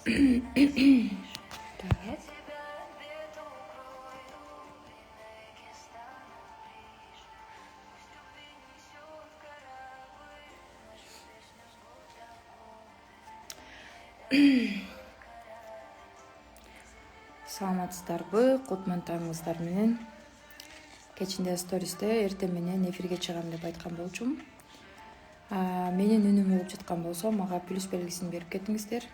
Так. Саламатсыздарбы? Кутман таңыңыздар менен. Кечинде стористе эртең менен эфирге чыгам деп айткан болчумун. Менин үнүм угуп жаткан болсо, мага плюс белгисин берип кетиңиздер.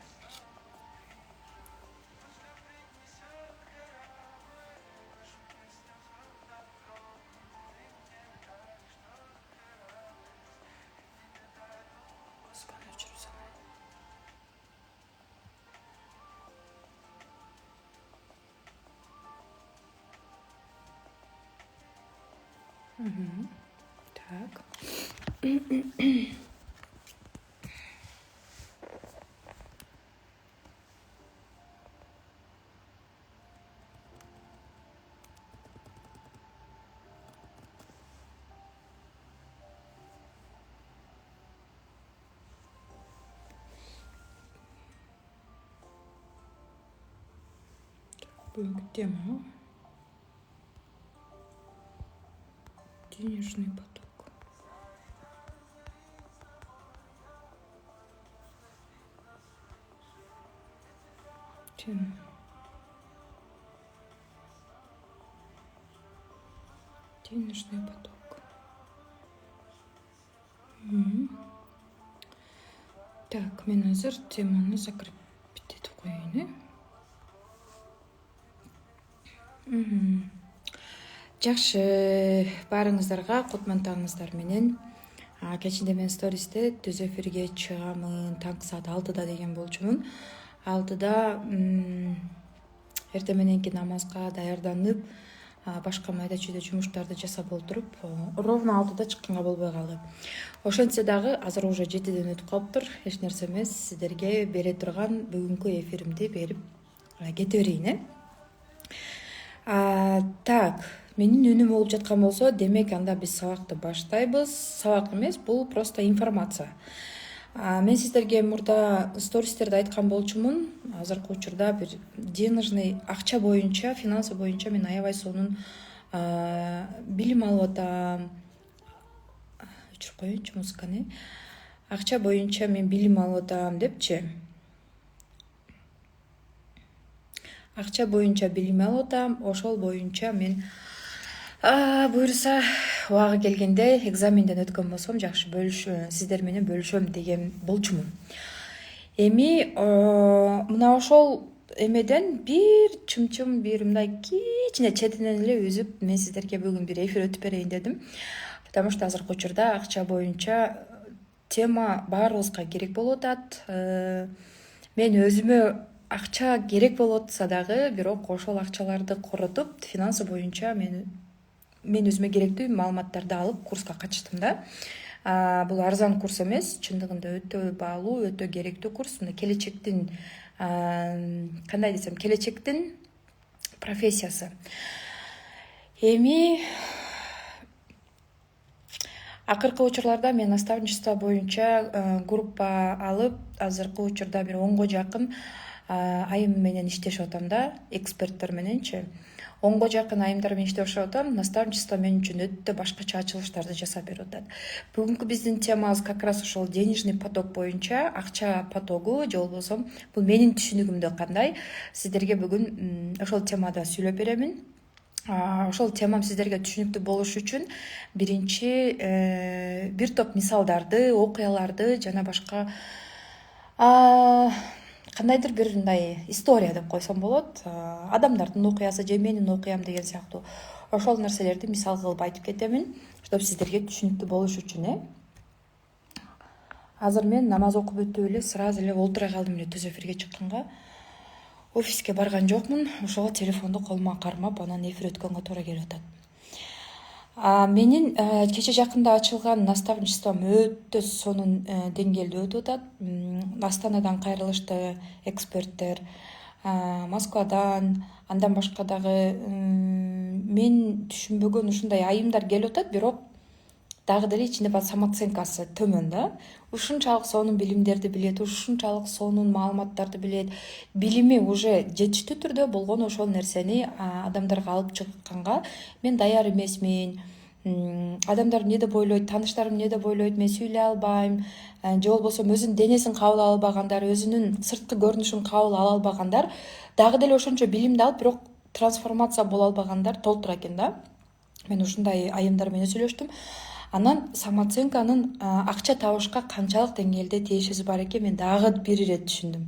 Так. Бүгүнкү тема денежный поток. Денежный поток. Так, мен азыр теманы закрепить этип коеюн, Жакшы, баарыңыздарга кутман таңыңыздар менен. Кечинде мен стористе түз эфирге чыгамын таңкы саат 6-да деген болчумун. 6-да эртең мененки намазга даярданып, башка майда чүйдө жумуштарды жасап олтуруп, ровно 6-да чыкканга болбой калды. Ошентсе дагы азыр уже 7-ден өтүп калыптыр. Эч нерсе эмес, сиздерге бере турган бүгүнкү эфиримди берип кете берейин, Так, менин үнүм угуп жаткан болсо, демек анда биз сабакты баштайбыз. Сабак эмес, бул просто информация. Мен сиздерге мурда стористерде айткан болчумун. Азыркы учурда бир денежный акча боюнча, финансы боюнча мен аябай сонун билим алып атам. Өчүрүп коеюнчу музыканы. Акча боюнча мен билим алып атам депчи. Акча боюнча билим алып атам, ошол боюнча мен буюрса убагы келгенде экзаменден өткөн болсом жакшы сиздер менен бөлүшөм деген болчумун. Эми мына ошол эмеден бир чымчым, бир мындай кичине четинен эле үзүп мен сиздерге бүгүн бир эфир өтүп берейин дедим. Потому что азыркы учурда акча боюнча тема баарыбызга керек болуп атат. Мен өзүмө акча керек болуп атса дагы, бирок ошол акчаларды коротуп, финансы боюнча мен өзүмө керектүү маалыматтарды алып курска катыштым да. Бул арзан курс эмес, чындыгында өтө баалуу, өтө керектүү курс. Мына келечектин кандай десем, келечектин профессиясы. Эми акыркы учурларда мен наставничество боюнча группа алып, азыркы учурда бир 10го жакын айым менен иштешип атам да, эксперттер мененчи. 10го жакын айымдар менен иштешип атам. Наставничество мен үчүн өтө башкача ачылыштарды жасап берип атат. Бүгүнкү биздин темабыз как раз ошол денежный поток боюнча, акча потогу же болбосо бул менин түшүнүгүмдө кандай. Сиздерге бүгүн ошол темада сүйлөп беремин. Ошол темам сиздерге түшүнүктүү болуш үчүн биринчи бир топ мисалдарды, окуяларды жана башка кандайдыр бир мындай история деп койсом болот. Адамдардын окуясы же менин окуям деген сыяктуу ошол нерселерди мисал кылып айтып кетемин, чтобы сиздерге түшүнүктүү болуш үчүн. Азыр мен намаз окуп өтүп эле сразу эле олтура калдым эле түз эфирге чыкканга. Офиске барган жокмун, ошого телефонду колума кармап, анан эфир өткөнгө туура келип атат. Менин кече жакында ачылган наставничеством өтө сонун деңгээлде өтүп атат. Астанадан кайрылышты эксперттер, Москвадан, андан башка дагы мен түшүнбөгөн ушундай айымдар келип атат, бирок дагы деле ичинде баягы самооценкасы төмөн да. Ушунчалык сонун билимдерди билет, ушунчалык сонун маалыматтарды билет. Билими уже жетиштүү түрдө болгон ошол нерсени адамдарга алып чыкканга мен даяр эмесмин. Адамдар эмне деп ойлойт, тааныштарым эмне деп ойлойт, мен сүйлөй албайм, же болбосо өзүнүн денесин кабыл ала албагандар, өзүнүн сырткы көрүнүшүн кабыл ала албагандар дагы деле ошончо билимди алып, бирок трансформация боло албагандар толтура экен да. Мен ушундай айымдар менен сүйлөштүм. Анан самооценканын акча табышка канчалык деңгээлде тиешеси бар экен мен дагы бир ирет түшүндүм.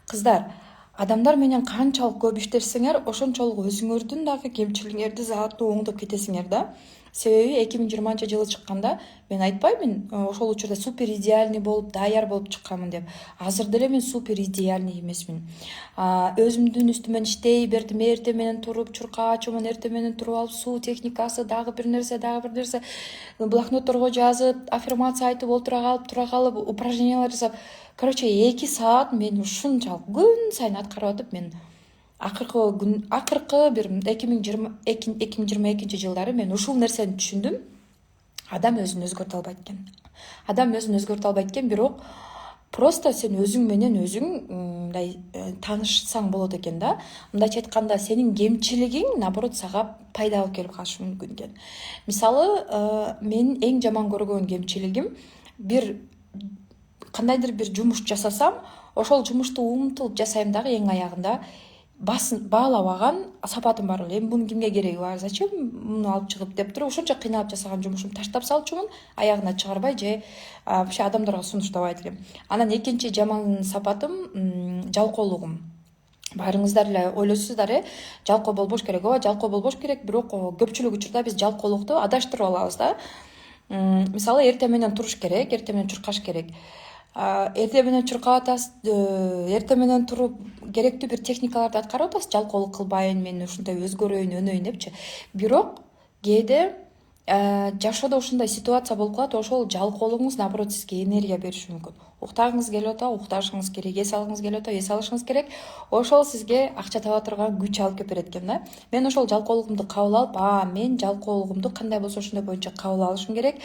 Кыздар, адамдар менен канчалык көп иштесеңер, ошончолук өзүңөрдүн дагы кемчилигиңерди заттуу оңдоп кетесиңер да. Себеби 2020-жылы чыкканда мен айтпаймын ошол учурда супер идеальный болуп, даяр болуп чыкканмын деп. Азыр деле мен супер идеальный эмесмин. Өзүмдүн үстүмөн иштей бердим, эртең менен туруп, чуркаачумун, эртең менен туруп алып, суу техникасы, дагы бир нерсе, блокнотторго жазып, аффирмация айтып тура калып, упражнениялар жасап. Короче, 2 саат мен ушунчалык күн сайын аткарып атып, мен акыркы бир 2022 жылдары мен ушул нерсени түшүндүм. Адам өзүн өзгөртө албайт экен. Бирок просто сен өзүң менен өзүң мындай таанышсаң болот экен да. Мындайча айтканда, сенин кемчилигиң наоборот сага пайда алып келип калышы мүмкүн экен. Мисалы, мен эң жаман көргөн кемчилигим кандайдыр бир жумуш жасасам, ошол жумушту умтулуп жасайм дагы эң аягында баалабаган сапатым бар эле. Эми бунун кимге кереги бар? Зачем муну алып чыгып деп туруп ошончо кыйналып жасаган жумушумду таштап салчумун, аягына чыгарбай же вообще адамдарга сунуштабайт элем. Анан экинчи жаман сапатым жалкоолугум. Баарыңыздар эле ойлойсуздар, жалкоо болбош керек. Ооба, жалкоо болбош керек, бирок көпчүлүк учурда биз жалкоолукту адаштырып алабыз да. Мисалы, эртең менен туруш керек, эртең менен чуркаш керек. Эртең менен чуркап атасыз, эртең менен туруп керектүү бир техникаларды аткарып атасыз, жалкоолук кылбайын, мен ушундай өзгөрөйүн, өнөйүн депчи. Бирок кээде жашоодо ушундай ситуация болуп калат, ошол жалкоолугуңуз наоборот сизге энергия бериши мүмкүн. Уктагыңыз келип атабы, укташыңыз керек, эс алгыңыз келип атабы, эс алышыңыз керек. Ошол сизге акча таба турган күч алып келип берет экен да. Мен ошол жалкоолугумду кабыл алып, мен жалкоолугумду кандай болсо ошондой боюнча кабыл алышым керек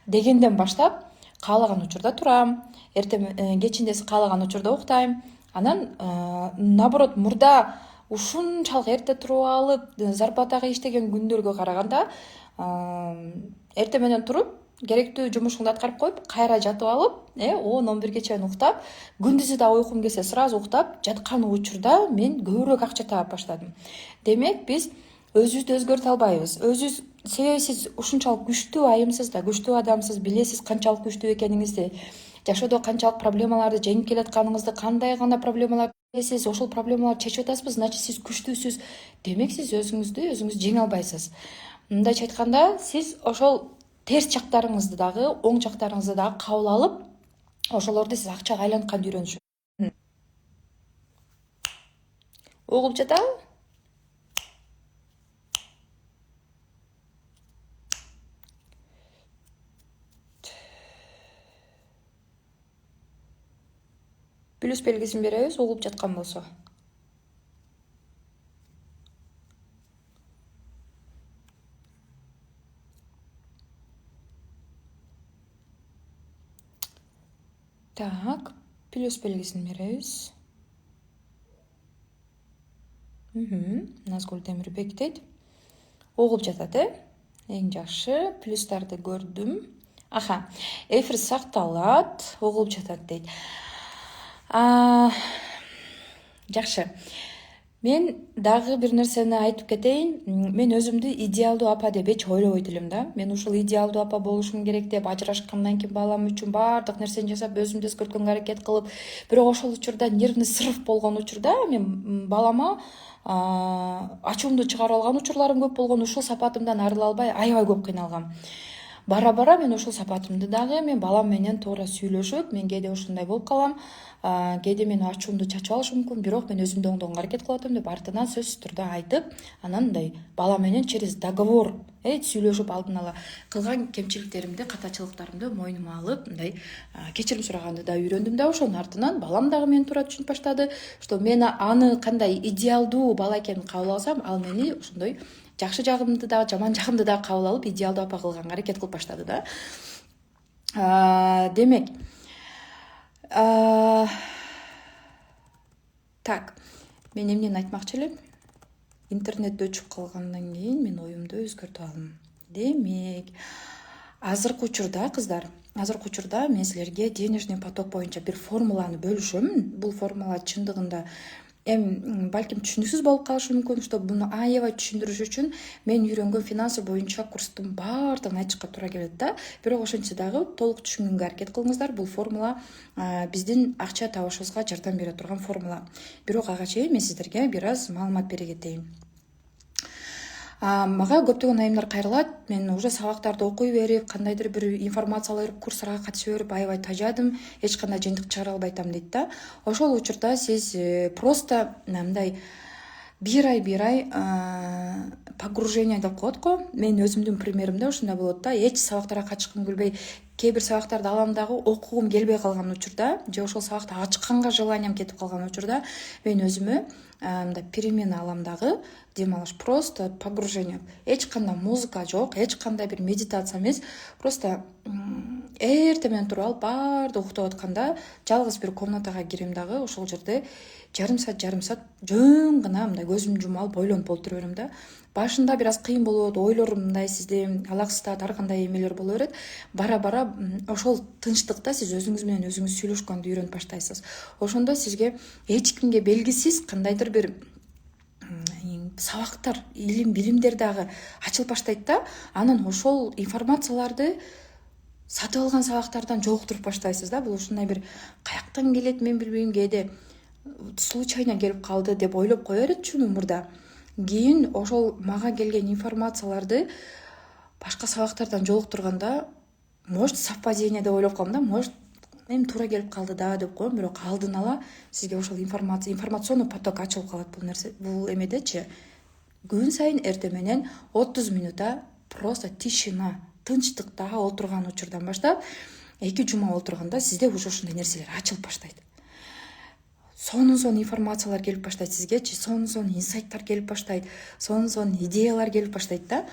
дегенден баштап каалаган учурда турам, кечиндеси каалаган учурда уктайм. Анан наоборот, мурда ушунчалык эрте туруп алып, зарплатага иштеген күндөргө караганда эртең менен туруп, керектүү жумушуңду аткарып коюп, кайра жатып алып, 10-11 чейин уктап, күндүзү да уйкум келсе сразу уктап жаткан учурда мен көбүрөөк акча таба баштадым. Демек, биз өзүбүздү өзгөртө албайбыз. Себеби сиз ушунчалык күчтүү айымсыз да, күчтүү адамсыз, билесиз канчалык күчтүү экениңизди, жашоодо канчалык проблемаларды жеңип келатканыңызды, кандай гана проблемаларды билесиз, ошол проблемаларды чечип атасызбы, значит сиз күчтүүсүз. Демек, сиз өзүңүз жеңе албайсыз. Мындайча айтканда, сиз ошол терс жактарыңызды дагы, оң жактарыңызды дагы кабыл алып, ошолорду сиз акчага айлантканды үйрөнүшүңүз. Угуп жатабы? Плюс белгисин беребиз, угуп жаткан болсо. Так, плюс белгисин беребиз. Назгүл Темирбек дейт. Угуп жатат, эң жакшы. Плюстарды көрдүм. Эфир сакталат, угуп жатат дейт. Жакшы. Мен дагы бир нерсени айтып кетейин. Мен өзүмдү идеалдуу апа деп эч ойлобойт элем да. Мен ушул идеалдуу апа болушум керек деп ажырашкандан кийин балам үчүн баардык нерсени жасап, өзүмдү өзгөрткөнгө аракет кылып, бирок ошол учурда нервный срыв болгон учурда мен балама ачуумду чыгарып алган учурларым көп болгон, ушул сапатымдан арыла албай аябай көп кыйналгам. Бара-бара мен ушул сапатымды дагы мен балам менен туура сүйлөшүп, мен кээде ушундай болуп калам, кээде мен ачуумду чачып алышым мүмкүн, бирок мен өзүмдү оңдогонго аракет кылып атам деп артынан сөзсүз түрдө айтып, анан мындай бала менен через договор сүйлөшүп алдын ала кылган кемчиликтеримди, катачылыктарымды мойнума алып, мындай кечирим сураганды да үйрөндүм да, ошонун артынан балам дагы мени туура түшүнүп баштады, что мен аны кандай идеалдуу бала экенин кабыл алсам, ал мени ошондой жакшы жагымды да жаман жагымды да кабыл алып идеалдуу апа кылганга аракет кылып баштады да. Демек так, мен эмнени айтмакчы элем? Интернет өчүп калгандан кийин мен оюмду өзгөртүп алдым. Демек, азыркы учурда мен силерге денежный поток боюнча бир формуланы бөлүшөм. Бул формула чындыгында балким түшүнүксүз болуп калышы мүмкүн, что буну аябай түшүндүрүш үчүн мен үйрөнгөн финансы боюнча курстун баардыгын айтышка туура келет да. Бирок ошентсе дагы толук түшүнгөнгө аракет кылыңыздар. Бул формула биздин акча табышыбызга жардам бере турган формула. Бирок ага чейин мен сиздерге бир аз маалымат бере кетейин. Мага көптөгөн айымдар кайрылат. Мен уже сабактарды окуй берип, кандайдыр бир информациялар берип, курстарга катышып берип, аябай тажадым, эч кандай жыйынтык чыгара албай атам дейт да. Ошол учурда сиз просто мындай бир ай погружение деп коет го. Мен өзүмдүн примеримде ушундай болот да. Эч сабактарга катышкым келбей, кээ бир сабактарды алам дагы окугум келбей калган учурда, же ошол сабакты ачканга желаниям кетип калган учурда мен өзүмө мындай перемена алам дагы, дем алыш, просто погружение. Эч кандай музыка жок, эч кандай бир медитация эмес, просто эртең менен туруп алып баардыгы уктап атканда жалгыз бир комнатага кирем дагы, ошол жерде жарым саат жөн гана мындай көзүмдү жумуп алып ойлонуп олтура берем да. Башында бир аз кыйын болот, ойлорум мындай сизде алаксытат, ар кандай эмелер боло берет. Бара ошол тынчтыкта сиз өзүңүз менен өзүңүз сүйлөшкөндү үйрөнүп баштайсыз. Ошондо сизге эч кимге белгисиз кандайдыр бир сабактар, билимдер дагы ачылып баштайт да. Анан ошол информацияларды сатып алган сабактардан жолуктуруп баштайсыз да. Бул ушундай бир каяктан келет мен билбейм, кээде случайно келип калды деп ойлоп кое беретчүмүн мурда. Кийин ошол мага келген информацияларды башка сабактардан жолуктурганда, может совпадение деп ойлоп калам да, может эми туура келип калды да деп коем, бирок алдын ала сизге ошол информационный поток ачылып калат бул нерсе. Бул эмедечи күн сайын эртең менен 30 минутта просто тишина, тынчтыкта отурган учурдан баштап 2 жума отурганда сизде уже ушундай нерселер ачылып баштайт. Сонун информациялар келип баштайт сизгечи, сонун инсайттар келип баштайт, сонун идеялар келип баштайт да.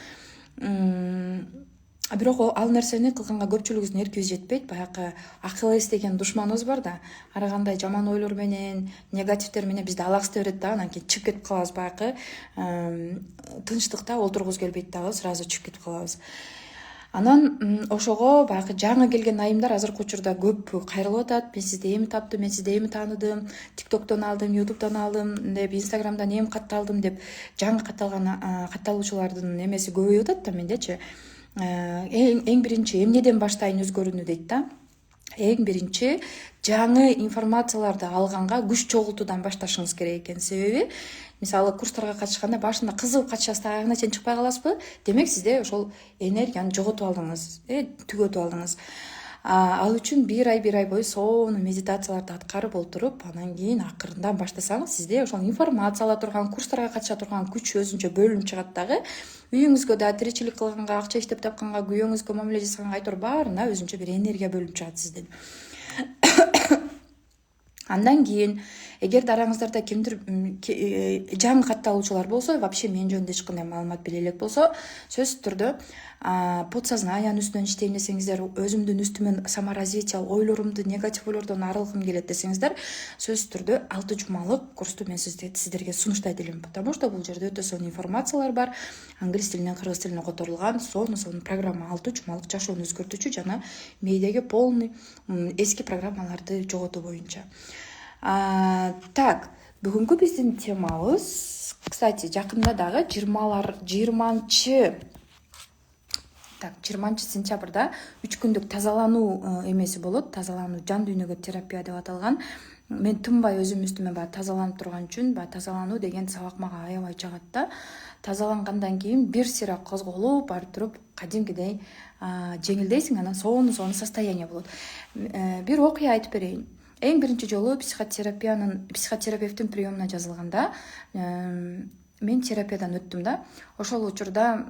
Бирок ал нерсени кылганга көпчүлүгүбүздүн эркибиз жетпейт. Баягы Ахиллес деген душманыбыз бар да. Ар кандай жаман ойлор менен, негативдер менен бизди алаксыта берет да. Анан кийин чыгып кетип калабыз, баягы тынчтыкта олтургубуз келбейт дагы, сразу чыгып кетип калабыз. Анан ошого баягы жаңы келген айымдар азыркы учурда көп кайрылып атат. Мен сизди эми таптым, мен сизди эми тааныдым, TikToктон алдым, YouTube'дан алдым деп, Instagram'дан эми катталдым деп, жаңы катталуучулардын эмеси көбөйүп атат да мендечи. Эң биринчи эмнеден баштайын өзгөрүүнү дейт да. Эң биринчи жаңы информацияларды алганга күч чогултуудан башташыңыз керек экен. Себеби мисалы курстарга катышканда башында кызыгып катышасыз, аягына чейин чыкпай каласызбы? Демек сизде ошол энергияны жоготуп алдыңыз, түгөтүп алдыңыз. Ал үчүн бир ай бою сонун медитацияларды аткарып олтуруп, анан кийин акырындан баштасаңыз, сизде ошол информация ала турган, курстарга катыша турган күч өзүнчө бөлүнүп чыгат дагы. Үйүңүзгө да тиричилик кылганга, акча иштеп тапканга, күйөөңүзгө мамиле жасаганга айтор баарына өзүнчө бир энергия бөлүнүп чыгат сиздин. Андан кийин эгерде араңыздарда кимдир жаңы катталуучулар болсо, вообще мен жөнүндө эч кандай маалымат биле элек болсо, сөзсүз түрдө подсознаяниянын үстүнөн иштейм десеңиздер, өзүмдүн үстүмөн саморазвитие, ойлорумду негатив ойлордон арылгым келет десеңиздер, сөзсүз түрдө 6 жумалык курсту мен сиздерге сунуштайт элем, потому что бул жерде өтө сонун информациялар бар. Англис тилинен кыргыз тилине которулган сонун программа, 6 жумалык жашоону өзгөртүүчү жана мээдеги полный эски программаларды жоготуу боюнча. Так, бүгүнкү биздин темабыз, кстати, жакында дагы 20 сентябрда 3 күндүк тазалануу эмеси болот. Тазалануу, жан дүйнөгө терапия деп аталган. Мен тынбай өзүм үстүмө баягы тазаланып турган үчүн, баягы тазалануу деген сабак мага аябай жагат да. Тазалангандан кийин бир сыйра козголуп, барып туруп кадимкидей жеңилдейсиң, анан сонун состояние болот. Бир окуя айтып берейин. Эң биринчи жолу психотерапевттин приемуна жазылганда мен терапиядан өттүм да. Ошол учурда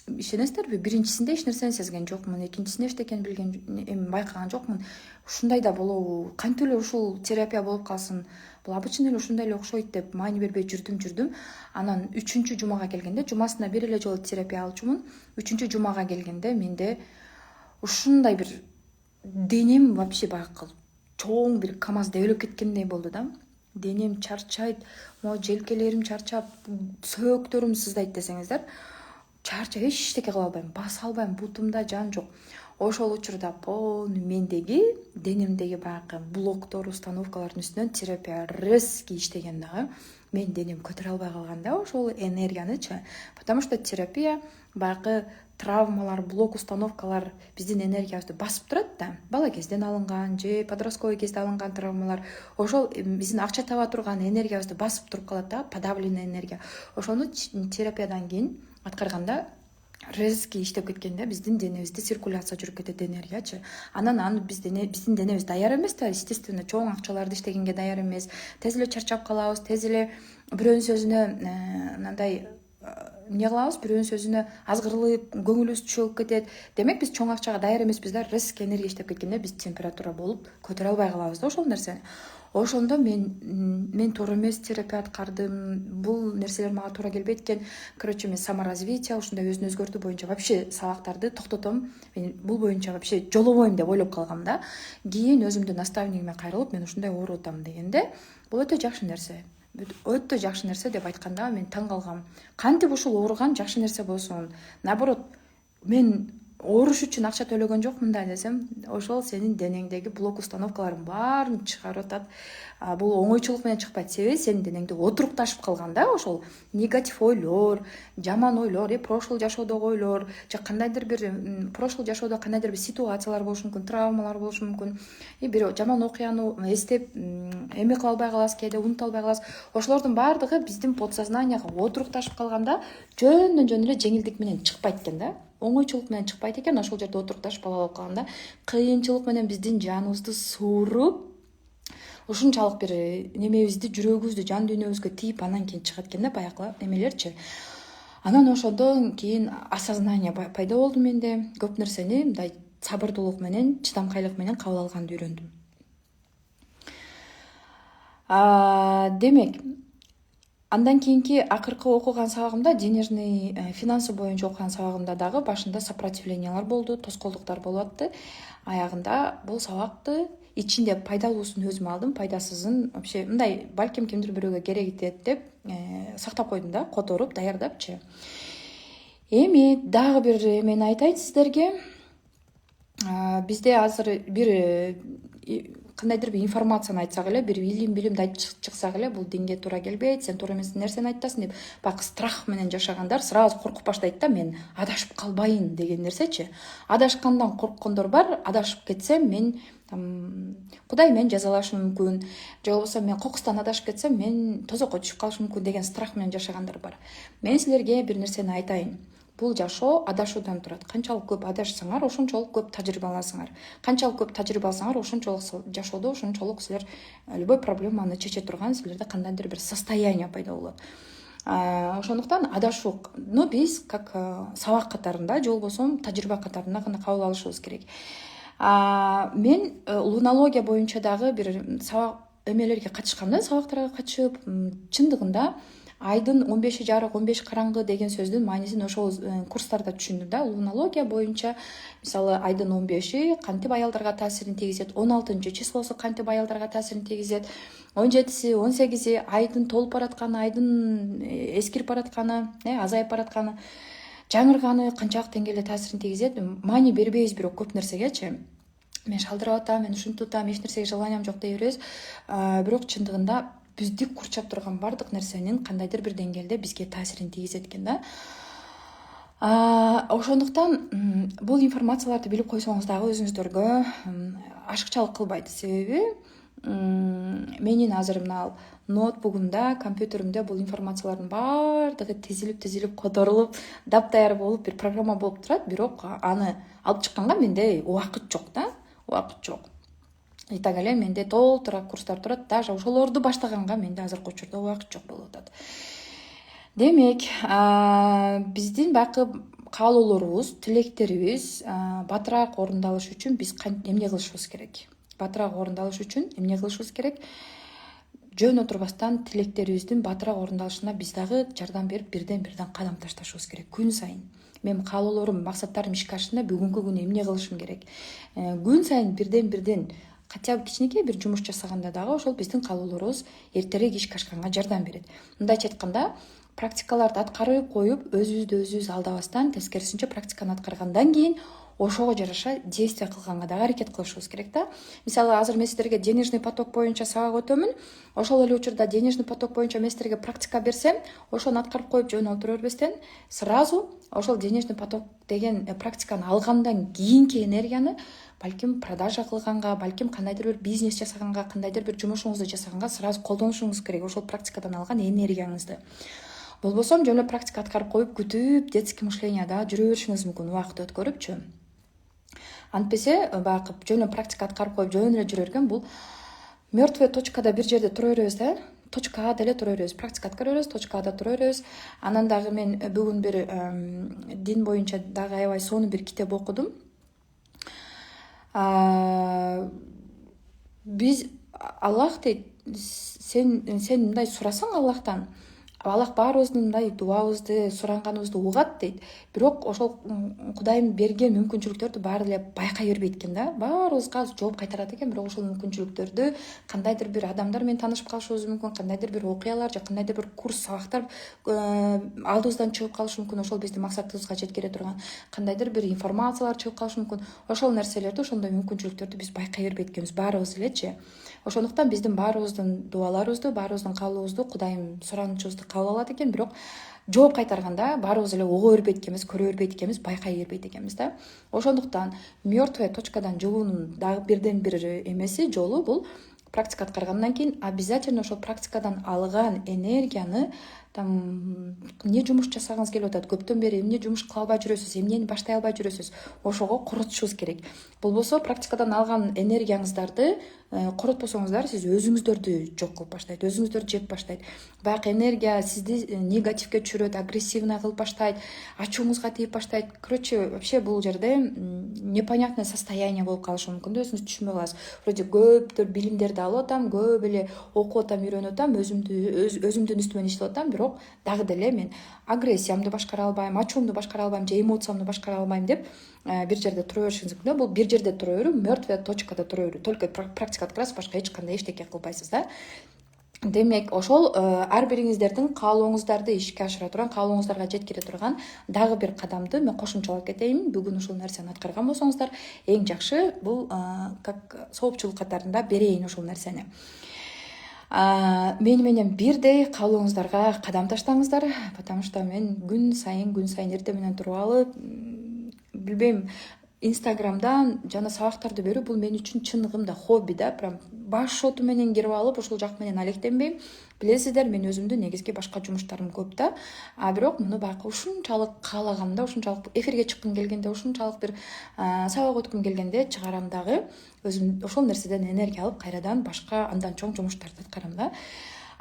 ишенесиздерби, биринчисинде эч нерсени сезген жокмун, экинчисинде эчтекени билген байкаган жокмун. Ушундай да болобу, кантип эле ушул терапия болуп калсын, бул обычный эле ушундай эле окшойт деп маани бербей жүрдүм. Анан 3-жумага келгенде, жумасына бир эле жолу терапия алчумун. 3-жумага келгенде менде ушундай бир денем вообще баягы чоң бир КамАЗ дөөлөп кеткендей болду да. Денем чарчайт, могу желкелерим чарчап, сөөктөрүм сыздайт десеңиздер. Чарчап эчтеке кыла албайм, баса албайм, бутумда жан жок. Ошол учурда полный мендеги, денемдеги баягы блоктор, установкалардын үстүнөн терапия резкий иштеген дагы. Мен денем көтөрө албай калган да ошол энергиянычы. Потому что терапия баягы травмалар, блок установкалар биздин энергиябызды басып турат да. Бала кезден алынган же подростковый кезде алынган травмалар ошол биздин акча таба турган энергиябызды басып туруп калат да, подавленная энергия. Ошону терапиядан кийин аткарганда резкий иштеп кеткенде биздин денебизде циркуляция жүрүп кетет энергиячы. Анан биздин денебиз даяр эмес да, естественно, чоң акчаларды иштегенге даяр эмес. Тез эле чарчап калабыз, тез эле бирөөнүн сөзүнө мындай эмне кылабыз, бирөөнүн сөзүнө азгырылып, көңүлүбүз түшүп кетет. Демек биз чоң акчага даяр эмеспиз да, резкий энергия иштеп кеткенде биз температура болуп көтөрө албай калабыз да ошол нерсени. Ошондо мен туура эмес терапия аткардым. Бул нерселер мага туура келбейт экен. Короче, мен саморазвитие, ушундай өзүн өзгөртүү боюнча вообще сабактарды токтотом. Мен бул боюнча вообще жолобойм деп ойлоп калгам да. Кийин өзүмдүн наставнигиме кайрылып, мен ушундай ооруп атам дегенде, бул өтө жакшы нерсе. Өтө жакшы нерсе деп айтканда мен таң калгам. Кантип ушул ооруган жакшы нерсе болсун? Наоборот, мен ооруш үчүн акча төлөгөн жокмун да десем, ошол сенин денеңдеги блок установкалардын баарын чыгарып атат. Бул оңойчулук менен чыкпайт. Себеби сенин денеңде отурукташып калган да ошол негатив ойлор, жаман ойлор, прошлый жашоодогу ойлор, же кандайдыр бир прошлый жашоодо кандайдыр бир ситуациялар болушу мүмкүн, травмалар болушу мүмкүн. Бир жаман окуяны эстеп эме кыла албай каласыз, кээде унута албай каласыз. Ошолордун баардыгы биздин подсознанияга отурукташып калганда жөн эле жеңилдик менен чыкпайт экен да. Оңойчулук менен чыкпайт экен, ошол жерде отурукташып алып калганда кыйынчылык менен биздин жаныбызды сууруп, ушунчалык бир немебизди, жүрөгүбүздү, жан дүйнөбүзгө тийип, анан кийин чыгат экен да баягы эмелерчи. Анан ошондон кийин осознание пайда болду менде. Көп нерсени мындай сабырдуулук менен, чыдамкайлык менен кабыл алганды үйрөндүм. Демек, андан кийинки акыркы окуган сабагымда, денежный финансы боюнча окуган сабагымда дагы башында сопротивлениялар болду, тоскоолдуктар болуп атты. Аягында бул сабакты ичинде пайдалуусун өзүм алдым, пайдасызын вообще мындай балким кимдир бирөөгө керек этет деп сактап койдум да, которуп, даярдапчы. Эми дагы бир эмени айтайын сиздерге. Бизде азыр бир кандайдыр бир информацияны айтсак эле, бир билимди айтып чыксак эле, бул динге туура келбейт, сен туура эмес нерсени айтасың деп, бак страх менен жашагандар сразу коркуп баштайт да, мен адашып калбайын деген нерсечи. Адашкандан корккондор бар, адашып кетсем мен Кудай мени жазалашы мүмкүн, же болбосо мен кокустан адашып кетсем мен тозокко түшүп калышым мүмкүн деген страх менен жашагандар бар. Мен силерге бир нерсени айтайын. Бул жашоо адашуудан турат. Канчалык көп адашсаңар, ошончолук көп тажрыйба аласыңар. Канчалык көп тажрыйба алсаңар, ошончолук жашоодо ошончолук силер любой проблеманы чече турган силерде кандайдыр бир состояние пайда болот. Ошондуктан адашуу, биз как сабак катарында же болбосо тажрыйба катарында гана кабыл алышыбыз керек. Мен лунология боюнча дагы бир сабак эмелерге катышкамда, сабактарга катышып, чындыгында айдын 15 жарык, 15 караңгы деген сөздүн маанисин ошол курстарда түшүндүм да. Лунология боюнча мисалы айдын 15-и кантип аялдарга таасирин тийгизет, 16-числосу кантип аялдарга таасирин тийгизет, 17-си, 18-и айдын толуп баратканы, айдын эскирип баратканы, азайып баратканы, жаңырганы канчалык деңгээлде таасирин тийгизет, маани бербейбиз бирок көп нерсегечи. Мен шалдырап атам, мен ушинтип атам, эч нерсеге желаниям жок дей беребиз. Бирок чындыгында бизди курчап турган бардык нерсенин кандайдыр бир деңгээлде бизге таасирин тийгизет экен да. Ошондуктан бул информацияларды билип койсоңуз дагы өзүңүздөргө ашыкчалык кылбайт. Себеби менин азыр мына ноутбугумда, компьютеримде бул информациялардын баардыгы тизилип, которулуп, дапдаяр болуп, бир программа болуп турат, бирок аны алып чыкканга менде убакыт жок да, убакыт жок. И так эле менде толтура курстар турат, даже ошолорду баштаганга менде азыркы учурда убакыт жок болуп атат. Демек, биздин баягы каалоолорубуз, тилектерибиз батыраак орундалыш үчүн биз эмне кылышыбыз керек? Батыраак орундалыш үчүн эмне кылышыбыз керек? жөн отурбастан тилектерибиздин батыраак орундалышына биз дагы жардам берип бирден кадам ташташыбыз керек күн сайын. Менин каалоолорум, максаттарым ишке ашышында бүгүнкү күнү эмне кылышым керек? Күн сайын бирден хотя бы кичинекей бир жумуш жасаганда дагы ошол биздин каалоолорубуз эртерээк ишке ашканга жардам берет. Мындайча айтканда, практикаларды аткарып коюп, өзүбүздү алдабастан, тескерисинче практиканы аткаргандан кийин ошого жараша действие кылганга дагы аракет кылышыбыз керек да. Мисалы, азыр мен сиздерге денежный поток боюнча сабак өтөмүн. Ошол эле учурда денежный поток боюнча мен сиздерге практика берсем, ошону аткарып коюп жөн отура бербестен, сразу ошол денежный поток деген практиканы алгандан кийинки энергияны балким продажа кылганга, балким кандайдыр бир бизнес жасаганга, кандайдыр бир жумушуңузду жасаганга сразу колдонушуңуз керек ошол практикадан алган энергияңызды. Болбосо жөн эле практика аткарып коюп күтүп детский мышленияда жүрө беришиңиз мүмкүн, убакыт өткөрүпчү. Антпесе баягы жөн эле практика аткарып коюп жөн эле жүрө берген бул мертвая точкада бир жерде тура беребиз да. Точка А деле тура беребиз, практика аткара беребиз, точка Ада тура беребиз. Анан дагы мен бүгүн бир дин боюнча дагы аябай сонун бир китеп окудум. Биз Аллах дейт, сен мындай сурасаң Аллахтан, Аллах баарыбыздын мындай дуабызды, суранганыбызды угат дейт. Бирок ошол Кудайым берген мүмкүнчүлүктөрдү баары эле байкай бербейт экен да. Баарыбызга жооп кайтарат экен, бирок ошол мүмкүнчүлүктөрдү кандайдыр бир адамдар менен таанышып калышыбыз мүмкүн, кандайдыр бир окуялар же кандайдыр бир курс, сабактар алдыбыздан чыгып калышы мүмкүн, ошол биздин максатыбызга жеткире турган кандайдыр бир информациялар чыгып калышы мүмкүн. Ошол нерселерди, ошондой мүмкүнчүлүктөрдү биз байкай бербейт экенбиз баарыбыз элечи. Ошондуктан биздин баарыбыздын дуаларыбызды, баарыбыздын каалообузду Кудайым суранычыбызды кабыл алат экен, бирок жооп кайтарганда баарыбыз эле уга бербейт экенбиз, көрө бербейт экенбиз, байкай бербейт экенбиз да. Ошондуктан мертвая точкадан жугуунун дагы бирден бир эмеси, жолу бул практика аткаргандан кийин обязательно ошол практикадан алган энергияны там эмне жумуш жасагыңыз келип атат, көптөн бери эмне жумуш кыла албай жүрөсүз, эмнени баштай албай жүрөсүз, ошого коротушубуз керек. Болбосо практикадан алган энергияңыздарды коротпосоңуздар, сиз өзүңүздөрдү жок кылып баштайт, өзүңүздөрдү жеп баштайт. Баягы энергия сизди негативге түшүрөт, агрессивный кылып баштайт, ачууңузга тийип баштайт. Короче, вообще бул жерде непонятное состояние болуп калышы мүмкүн да, өзүңүз түшүнбөй каласыз. Вроде көптөр билимдерди алып атам, көп эле окуп атам, үйрөнүп атам, өзүмдүн үстүмөн иштеп атам, бирок дагы деле мен агрессиямды башкара албайм, ачуумду башкара албайм же эмоциямды башкара албайм деп бир жерде тура беришиңиз мүмкүн. Бул бир жерде тура берүү, мертвая точкада тура берүү. Только практика аткарасыз, башка эч кандай эчтеке кылбайсыз да. Демек, ошол ар бириңиздердин каалооңуздарды ишке ашыра турган, каалооңуздарга жеткире турган дагы бир кадамды мен кошумчалап кетейин. Бүгүн ушул нерсени аткарган болсоңуздар, эң жакшы бул как соопчулук катарында берейин ушул нерсени. Мени менен бирдей каалооңуздарга кадам таштаңыздар, потому что мен күн сайын эртең менен туруп алып, билбейм, Инстаграмдан жана сабактарды берүү бул мен үчүн чыныгымда хобби да, прям баш шоту менен кирип алып, ушул жак менен алектенбейм. Билесиздер, мен өзүмдүн негизги башка жумуштарым көп да. Бирок муну баягы ушунчалык каалаганда, ушунчалык эфирге чыккым келгенде, ушунчалык бир сабак өткүм келгенде чыгарам дагы. Өзүм ошол нерседен энергия алып, кайрадан башка андан чоң жумуштарды аткарам да.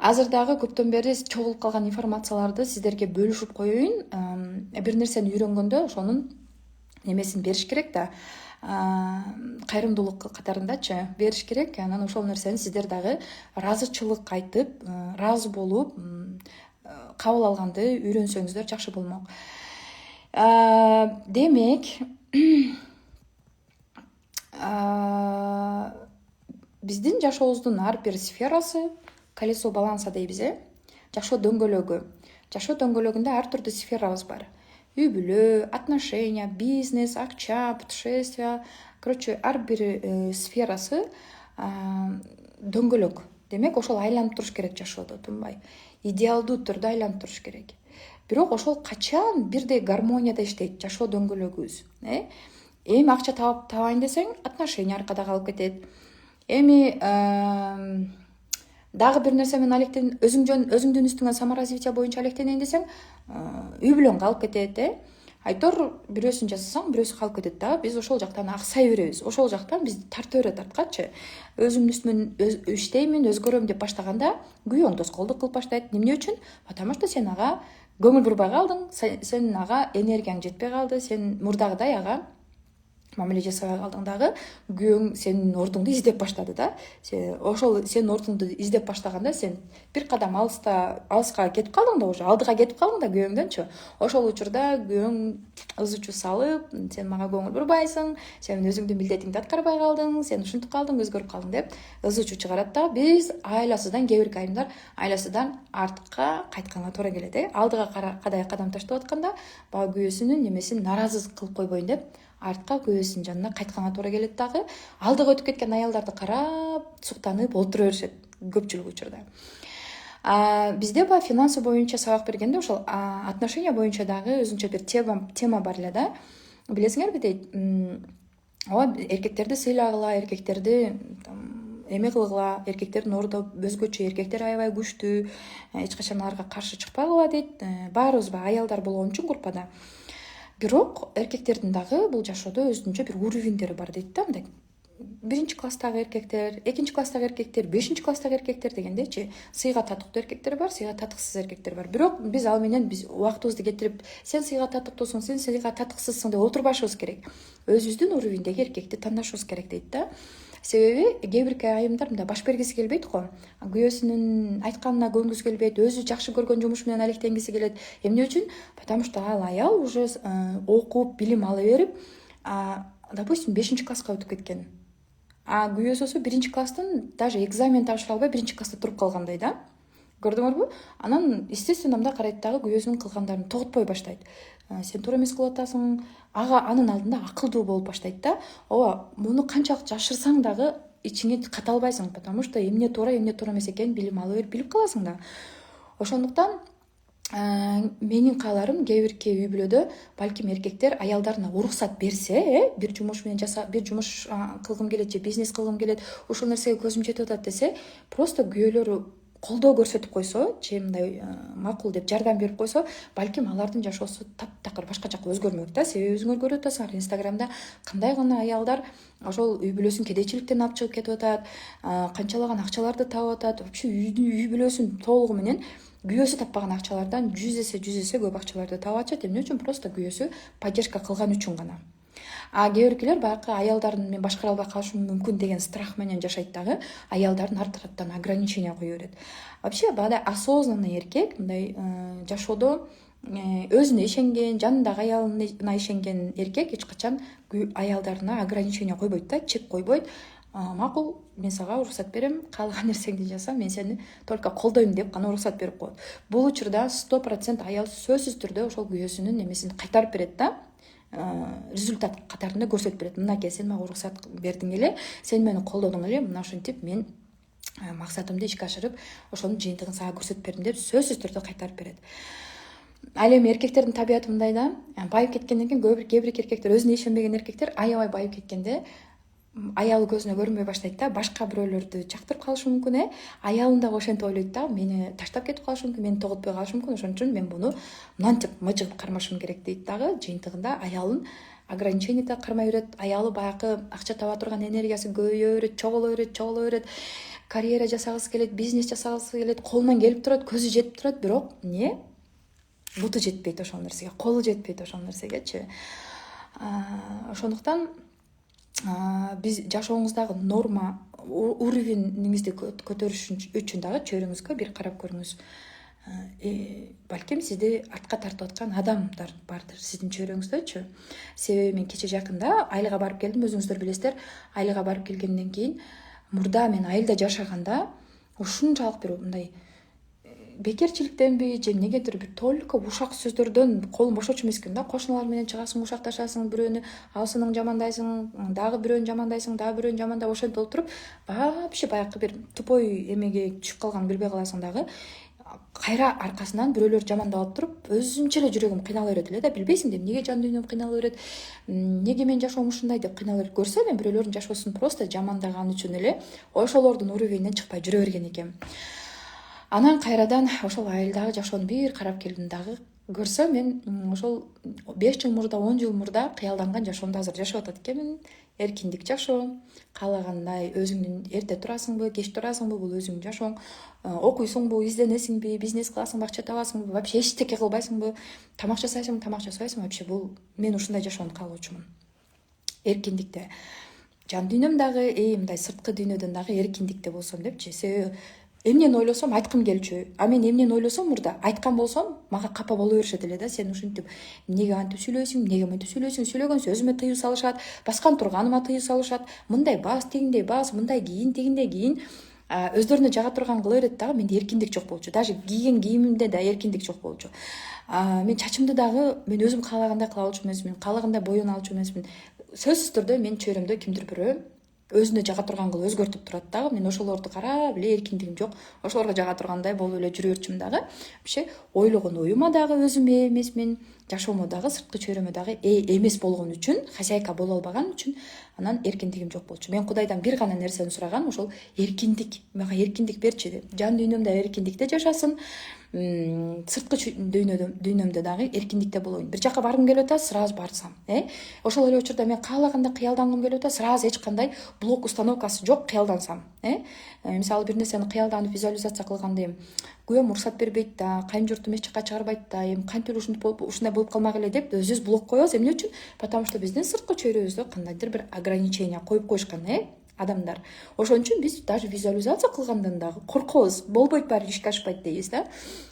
Азыр дагы көптөн бери чогулуп калган информацияларды сиздерге бөлүшүп коеюн. Бир нерсени үйрөнгөндө ошонун немесин бериш керек да, кайрымдуулук катарындачы бериш керек. Анан ошол нерсени сиздер дагы ыраазычылык айтып, ыраазы болуп, кабыл алганды үйрөнсөңүздөр жакшы болмок. Демек, биздин жашообуздун ар бир сферасы колесо баланса дейбиз, жашоо дөңгөлөгү. Жашоо дөңгөлөгүндө ар түрдүү сферабыз бар. Үй-бүлө, отношения, бизнес, акча, путешествия. Короче, ар бир сферасы дөңгөлөк. Демек, ошол айланып туруш керек жашоодо, тунбай. Идеалдуу түрдө айланып туруш керек. Бирок ошол качан бирдей гармонияда иштейт жашоо дөңгөлөгүбүз. Эми акча табайын десең, отношения аркада калып кетет. Эми дагы бир нерсе менен алектен, өзүңдүн үстүңөн саморазвитие боюнча алектенейин десең, үй бүлөң калып кетет, Айтор бирөөсүн жасасаң, бирөөсү калып кетет да. Биз ошол жактан аксай беребиз. Ошол жактан бизди тарта берет арткачы. Өзүмдүн үстүмөн иштеймин, өзгөрөм деп баштаганда, күйөөң тоскоолдук кылып баштайт. Эмне үчүн? Потому что сен ага көңүл бурбай калдың, сен ага энергияң жетпей калды, сен мурдагыдай ага мамиле жасабай калдың дагы күйөөң сенин ордуңду издеп баштады да. Ошол сенин ордуңду издеп баштаганда сен бир кадам алыска кетип калдың да, уже алдыга кетип калдың да күйөөңдөнчү. Ошол учурда күйөөң ыз чуу салып, сен мага көңүл бурбайсың, сен өзүңдүн милдетиңди аткарбай калдың, сен ушинтип калдың, өзгөрүп калдың деп ыз чуу чыгарат да. Биз айласыздан, кээ бир айымдар айласыздан артка кайтканга туура келет. Алдыга кадай кадам таштап атканда баягы күйөөсүнүн немесин нааразы кылып койбойн деп артка күйөөсүнүн жанына кайтканга туура келет дагы. Алдыга өтүп кеткен аялдарды карап суктанып олтура беришет көпчүлүк учурда. Бизде баягы финансы боюнча сабак бергенде ошол отношения боюнча дагы өзүнчө бир тема бар эле да. Билесиңерби дейт, ооба эркектерди сыйлагыла, эркектерди эме кылгыла, эркектердин орду өзгөчө, эркектер аябай күчтүү, эч качан аларга каршы чыкпагыла дейт. Баарыбыз баягы аялдар болгон үчүн группада. Бирок эркектердин дагы бул жашоодо өзүнчө бир уровеньдери бар дейт да, мындай 1-класстагы эркектер, 2-класстагы эркектер, 5-класстагы эркектер дегендейчи, сыйга татыктуу эркектер бар, сыйга татыксыз эркектер бар. Бирок биз ал менен убактыбызды кетирип, сен сыйга татыктуусуң, сен сыйга татыксызсың деп отурбашыбыз керек. Өзүбүздүн уровеньдеги эркекти тандашыбыз керек дейт да. Себеби кээ бир айымдар мындай баш бергиси келбейт го. Күйөөсүнүн айтканына көнгүсү келбейт, өзү жакшы көргөн жумушу менен алектенгиси келет. Эмне үчүн? Потому что ал аял уже окуп, билим ала берип, допустим, 5-класска өтүп кеткен. Күйөөсү 1-класстан даже экзамен тапшыра албай 1-класста туруп калгандай да. Көрдүңөрбү? Анан естественно мындай карайт дагы, күйөөсүнүн кылгандарын тоготпой баштайт. Сен туура эмес кылып атасың, анын алдында акылдуу болуп баштайт да. Ооба, муну канчалык жашырсаң дагы ичиңе ката албайсың, потому что эмне туура эмес экенин билим ала берип билип каласың да. Ошондуктан менин кааларым кээ бирки үй бүлөдө балким эркектер аялдарына уруксат берсе, бир жумуш кылгым келет же бизнес кылгым келет, ушул нерсеге көзүм жетип атат десе, просто күйөөлөрү колдоо көрсөтүп койсо, же мындай макул деп жардам берип койсо, балким алардын жашоосу таптакыр башка жакка өзгөрмөк да. Себеби өзүңөр көрүп атасыңар, Инстаграмда кандай гана аялдар ошол үй бүлөсүн кедейчиликтен алып чыгып кетип атат, канчалаган акчаларды таап атат, вообще үй бүлөсүн толугу менен күйөөсү таппаган акчалардан 100 эсе көп акчаларды таап атышат. Эмне үчүн? Просто күйөөсү поддержка кылган үчүн гана. Кээ биркилер баягы аялдарын мен башкара албай калышым мүмкүн деген страх менен жашайт дагы, аялдарын ар тараптан ограничение кое берет. Вообще баягы осознанный эркек мындай жашоодо өзүнө ишенген, жанындагы аялына ишенген эркек эч качан аялдарына ограничение койбойт да, чек койбойт. Макул, мен сага уруксат берем, каалаган нерсеңди жаса, мен сени только колдойм деп гана уруксат берип коет. Бул учурда 100% аял сөзсүз түрдө ошол күйөөсүнүн немесин кайтарып берет да. Результат катарында көрсөтүп берет. Мынакей, сен мага уруксат бердиң эле, сен мени колдодуң эле, мына ушинтип мен максатымды ишке ашырып, ошонун жыйынтыгын сага көрсөтүп бердим деп сөзсүз түрдө кайтарып берет. Ал эми эркектердин табияты мындай да, байып кеткенден кийин кээ бир эркектер, өзүнө ишенбеген эркектер аябай байып кеткенде аялы көзүнө көрүнбөй баштайт да, башка бирөөлөрдү жактырып калышы мүмкүн, аялын дагы ошентип ойлойт да, мени таштап кетип калышы мүмкүн, мени тоготпой калышы мүмкүн, ошон үчүн мен буну мынтип мыжыгып кармашым керек дейт дагы. Жыйынтыгында аялын ограничение да кармай берет, аялы баягы акча таба турган энергиясы көбөйө берет, чоголо берет, карьера жасагысы келет, бизнес жасагысы келет, колунан келип турат, көзү жетип турат, бирок буту жетпейт ошол нерсеге, колу жетпейт ошол нерсегечи. Ошондуктан биз жашооңуздагы норма уровениңизди көтөрүш үчүн дагы чөйрөңүзгө бир карап көрүңүз. Балким сизди артка тартып аткан адамдар бардыр сиздин чөйрөңүздөчү. Себеби мен кече жакында Айылга барып келдим, өзүңүздөр билесиздер. Айылга барып келгенден кийин мурда мен Айылда жашаганда ушунчалык бир мындай бекерчиликтенби же эмнегедир бир только ушак сөздөрдөн колум бошочу эмес экен да. Кошуналар менен чыгасың, ушакташасың, бирөөнү алсынын жамандайсың, дагы бирөөнү жамандайсың, дагы бирөөнү жамандап ошентип олтуруп, вообще баягы бир тупой эмеге түшүп калган билбей каласың дагы. Кайра аркасынан бирөөлөр жамандап алып туруп, өзүнчө эле жүрөгүм кыйнала берет эле да, билбейсиң да эмнеге жан дүйнөм кыйнала берет, эмнеге менин жашоом ушундай деп кыйнала берет. Көрсөм мен бирөөлөрдүн жашоосун просто жамандаган үчүн эле ошолордун уровенинен чыкпай жүрө берген экенмин. Анан кайрадан ошол айылдагы жашоону бир карап келдим дагы. Көрсөм мен ошол 5 жыл мурда, 10 жыл мурда кыялданган жашоомду азыр жашап атат экенмин. Эркиндик жашоо, каалагандай өзүңдүн эрте турасыңбы, кеч турасыңбы, бул өзүңдүн жашооң. Окуйсуңбу, изденесиңби, бизнес кыласыңбы, акча табасыңбы, вообще эчтеке кылбайсыңбы, тамак жасайсыңбы, тамак жасабайсыңбы, вообще бул мен ушундай жашоону каалоочумун. эркиндикте жан дүйнөм дагы мындай сырткы дүйнөдөн дагы эркиндикте болсом депчи. Себеби эмнени ойлосом айткым келчү. А мен эмнени ойлосом мурда айткан болсом мага капа боло беришет эле да. Сен ушинтип эмнеге антип сүйлөйсүң, эмнеге мынтип сүйлөйсүң, сүйлөгөн сөзүмө тыюу салышат, баскан турганыма тыюу салышат. Мындай бас, тигиндей бас, мындай кийин, тигиндей кийин. Өздөрүнө жага турган кыла берет дагы, менде эркиндик жок болчу. Даже кийген кийимимде да эркиндик жок болчу. Мен чачымды дагы мен өзүм каалагандай кыла алчу эмесмин, каалагандай боёно алчу эмесмин. Сөзсүз түрдө менин чөйрөмдө кимдир бирөө өзүнө жага турган кылып өзгөртүп турат дагы. Мен ошолорду карап эле эркиндигим жок. Ошолорго жага тургандай болуп эле жүрө берчүмүн дагы. Вообще ойлогон оюма дагы өзүм ээ эмесмин. Жашоомо дагы сырткы чөйрөмө дагы эмес болгон үчүн, хозяйка боло албаган үчүн анан эркиндигим жок болчу. Мен Кудайдан бир гана нерсени сураганмын, ошол эркиндик. Мага эркиндик берчи деп. Жан дүйнөмдө эркиндикте жашасын. Сырткы дүйнөмдө дагы эркиндикте болоюн. Бир жака баргым келип атат, сразу барсам. Ошол эле учурда мен каалагандай кыялдангым келип атат, сразу эч кандай блок установкасы жок кыялдансам. Мисалы бир нерсени кыялданып визуализация кылганда күйөөм уруксат бербейт да, кайын журтум эч жака чыгарбайт да, кантип ушундай болуп калмак эле деп өзүбүз блок коебуз. Эмне үчүн? Потому что биздин сырткы чөйрөбүздө кандайдыр бир ограничение коюп койушкан, адамдар. Ошон үчүн биз даже визуализация кылгандан дагы коркобуз. Болбойт, баары ишке ашпайт дейбиз да.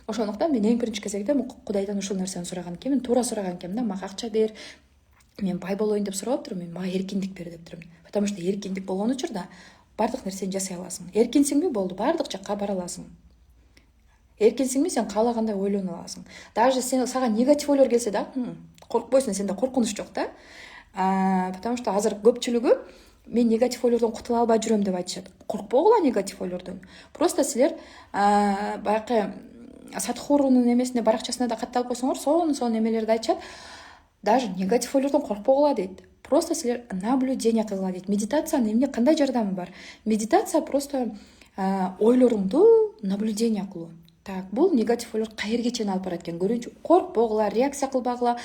Ошондуктан мен эң биринчи кезекте Кудайдан ушул нерсени сураган экенмин, туура сураган экенмин да, мага акча бер, мен бай болоюн деп сурап атырмын, мен мага эркиндик бер деп турмун. Потому что эркиндик болгон учурда баардык нерсени жасай аласың. Эркинсиңби, болду, баардык жакка бара аласың. Эркинсиңби, сен каалагандай ойлоно аласың. Даже сага негатив ойлор келсе да, коркпойсуң, сенде коркунуч жок да. Потому что азыр көпчүлүгү мен негатив ойлордон кутула албай жүрөм деп айтышат. Коркпогула негатив ойлордон. Просто силер баягы Садхгурунун эмесине, баракчасына да катталып койсоңор, сонун эмелерди айтышат. Даже негатив ойлордон коркпогула дейт. Просто силер наблюдение кылгыла дейт. Медитациянын эмне кандай жардамы бар? Медитация просто ойлоруңду наблюдение кылуу. Так, бул негатив ойлор каерге чейин алып барат экен көрүнчү. Коркпогула, реакция кылбагыла.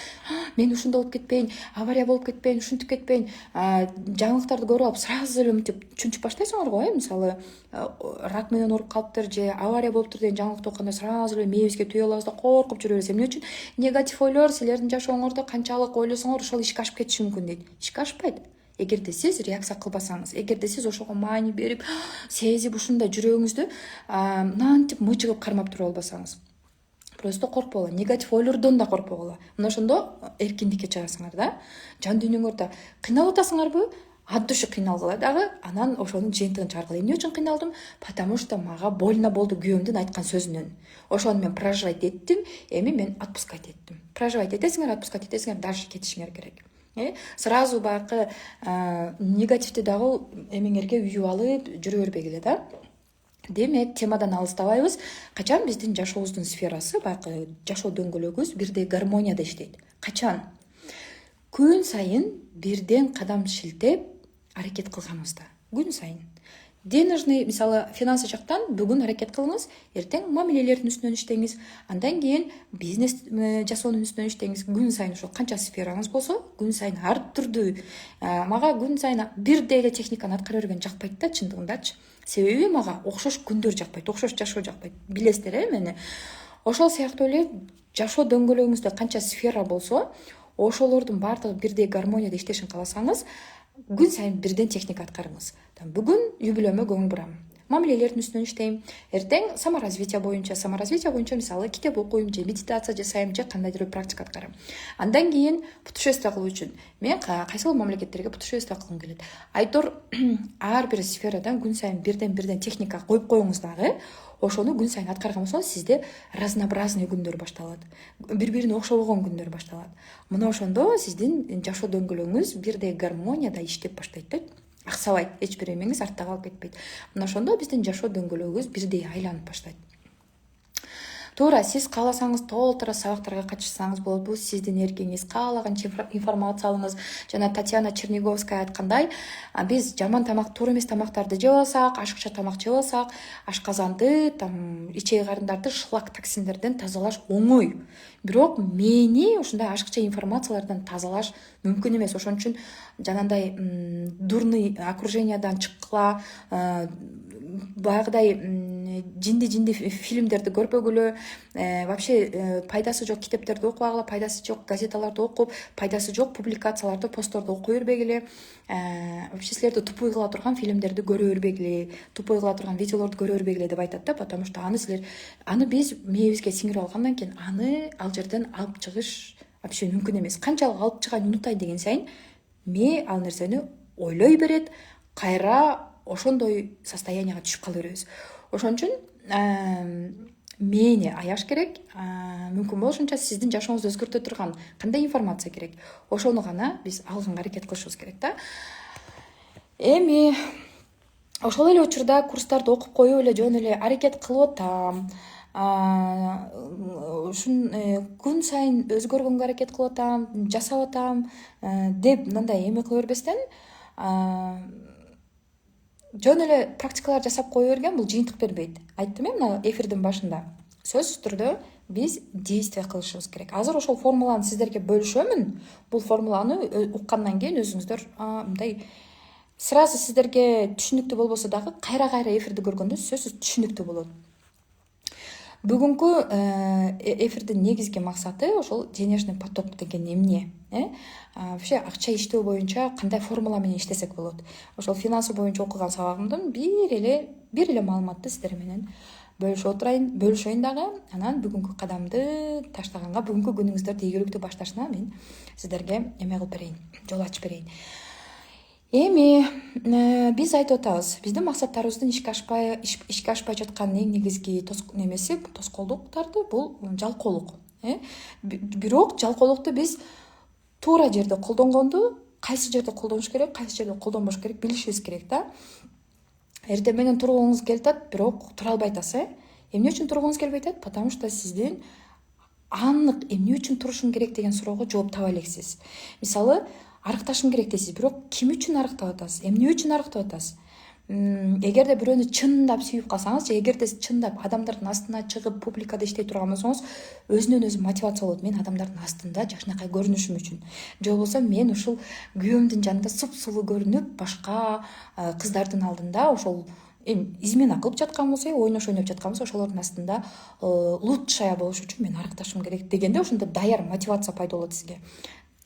Мен ушундай болуп кетпейин, авария болуп кетпейин, ушинтип кетпейин. Жаңылыктарды көрүп алып сразу эле мынтип түшүнүп баштайсыңар го, мисалы рак менен ооруп калыптыр же авария болуптур деген жаңылыкты окуганда сразу эле мээбизге түйө алабыз да коркуп жүрө беребиз. Эмне үчүн? Негатив ойлор силердин жашооңордо канчалык ойлосоңор ошол ишке ашып кетиши мүмкүн дейт. Ишке ашпайт. Эгерде сиз реакция кылбасаңыз, эгерде сиз ошого маани берип, сезип ушундай жүрөгүңүздү мынтип мыжыгып кармап туруп албасаңыз, просто коркпогула, негатив ойлордон да коркпогула. Мына ошондо эркиндикке чыгасыңар да. Жан дүйнөңөрдө кыйналып атасыңарбы? От души кыйналгыла дагы, анан ошонун жыйынтыгын чыгаргыла. Эмне үчүн кыйналдым? Потому что мага больно болду күйөөмдүн айткан сөзүнөн. Ошону мен проживать эттим, эми мен отпускать эттим. Проживать этесиңер, отпускать этесиңер, дальше кетишиңер керек. Сразу баягы негативди дагы эмеңерге үйүп алып жүрө бербегиле да. Демек, темадан алыстабайбыз. Качан биздин жашообуздун сферасы, баягы жашоо дөңгөлөгүбүз бирдей гармонияда иштейт? Качан? Күн сайын бирден кадам шилтеп аракет кылганыбызда. Күн сайын. Денежный, мисалы, финансы жактан бүгүн аракет кылыңыз, эртең мамилелердин үстүнөн иштеңиз, андан кийин бизнес жасоонун үстүнөн иштеңиз. Күн сайын ошо канча сфераңыз болсо, күн сайын ар түрдүү. Мага күн сайын бирдей эле техниканы аткара берген жакпайт да, чындыгындачы. Себеби мага окшош күндөр жакпайт, окшош жашоо жакпайт. Билесиздер, мени. Ошол сыяктуу эле жашоо дөңгөлөгүңүздө канча сфера болсо, ошолордун баардыгы бирдей гармонияда иштешин кааласаңыз, күн сайын бирден техника аткарыңыз. Бүгүн үй бүлөмө көңүл бурам. Мамилелердин үстүнөн иштейм. Эртең саморазвитие боюнча мисалы китеп окуйм же медитация жасайм же кандайдыр бир практика аткарам. Андан кийин путешествие кылуу үчүн мен кайсыл мамлекеттерге путешествие кылгым келет. Айтор ар бир сферадан күн сайын бирден техника коюп коюңуз дагы. Ошону күн сайын аткарган болсоңуз, сизде разнообразный күндөр башталат. Бири-бирине окшобогон күндөр башталат. Мына ошондо сиздин жашоо дөңгөлөгүңүз бирдей гармонияда иштеп баштайт да. Аксабайт, эч бир эмеңиз артта калып кетпейт. Мына ошондо биздин жашоо дөңгөлөгүбүз бирдей айланып баштайт. Туура, сиз кааласаңыз толтура сабактарга катышсаңыз болот. Бул сиздин эркиңиз. Каалаганча информация алыңыз. Жана Татьяна Черниговская айткандай, биз жаман тамак, туура эмес тамактарды жеп алсак, ашыкча тамак жеп алсак, ашказанды, ичек карындарды шлак токсиндерден тазалаш оңой. Бирок мени ушундай ашыкча информациялардан тазалаш мүмкүн эмес. Ошон үчүн жанандай дурный окружениядан чыккыла, баягыдай жинди фильмдерди көрпөгүлө, вообще пайдасы жок китептерди окубагыла, пайдасы жок газеталарды окуп, пайдасы жок публикацияларды, постторду окуй бербегиле, вообще силерди тупой кыла турган фильмдерди көрө бербегиле, тупой кыла турган видеолорду көрө бербегиле деп айтат да, потому что аны биз мээбизге сиңирип алгандан кийин аны ал жерден алып чыгыш вообще мүмкүн эмес. Канчалык алып чыгайын унутай деген сайын мээ ал нерсени ойлой берет, кайра ошондой состоянияга түшүп кала беребиз. Ошон үчүн мээни аяш керек, мүмкүн болушунча сиздин жашооңузду өзгөртө турган кандай информация керек, ошону гана биз алганга аракет кылышыбыз керек да. Эми ошол эле учурда курстарды окуп коюп эле жөн эле аракет кылып атам, күн сайын өзгөргөнгө аракет кылып атам, жасап атам деп мындай эме кыла бербестен жөн эле практикалар жасап кое берген бул жыйынтык бербейт. Айттым мына эфирдин башында. Сөзсүз түрдө биз действие кылышыбыз керек. Азыр ошол формуланы сиздерге бөлүшөмүн. Бул формуланы уккандан кийин өзүңүздөр мындай сразу сиздерге түшүнүктүү болбосо дагы кайра эфирди көргөндө сөзсүз түшүнүктүү болот. Бүгүнкү эфирдин негизги максаты ошол денежный поток деген эмне? Вообще акча иштөө боюнча кандай формула менен иштесек болот? Ошол финансы боюнча окуган сабагымдын бир эле маалыматты сиздер менен бөлүшөйүн дагы. Анан бүгүнкү кадамды таштаганга, бүгүнкү күнүңүздөрдү ийгиликтүү башташына мен сиздерге эме кылып берейин, жол ачып берейин. Эми биз айтып атабыз, биздин максаттарыбыздын ишке ашпай жаткан эң негизги тоскоолдуктарды бул жалкоолук. Бирок жалкоолукту биз туура жерде колдонгонду, кайсы жерде колдонуш керек, кайсы жерде колдонбош керек билишибиз керек да. Эртең менен тургуңуз келип атат, бирок тура албай атасыз. Эмне үчүн тургуңуз келбей атат? Потому что сиздин анық эмне үчүн турушуң керек деген суроого жооп таба элексиз. Мисалы, арыкташым керек дейсиз, бирок ким үчүн арыктап атасыз? Эмне үчүн арыктап атасыз? Эгерде бирөөнү чындап сүйүп калсаңыз, эгерде чындап адамдардын астына чыгып публикада иштей турган болсоңуз, өзүнөн өзү мотивация болот. Мен адамдардын астында жакшынакай көрүнүшүм үчүн. Же болбосо мен ушул күйөөмдүн жанында суп-сулуу көрүнүп, башка кыздардын алдында ошол измена кылып жаткан болсо, ойнош ойноп жаткан болсо, ошолордун астында лучшая болуш үчүн мен арыкташым керек дегенде ошондо даяр мотивация пайда болот сизге.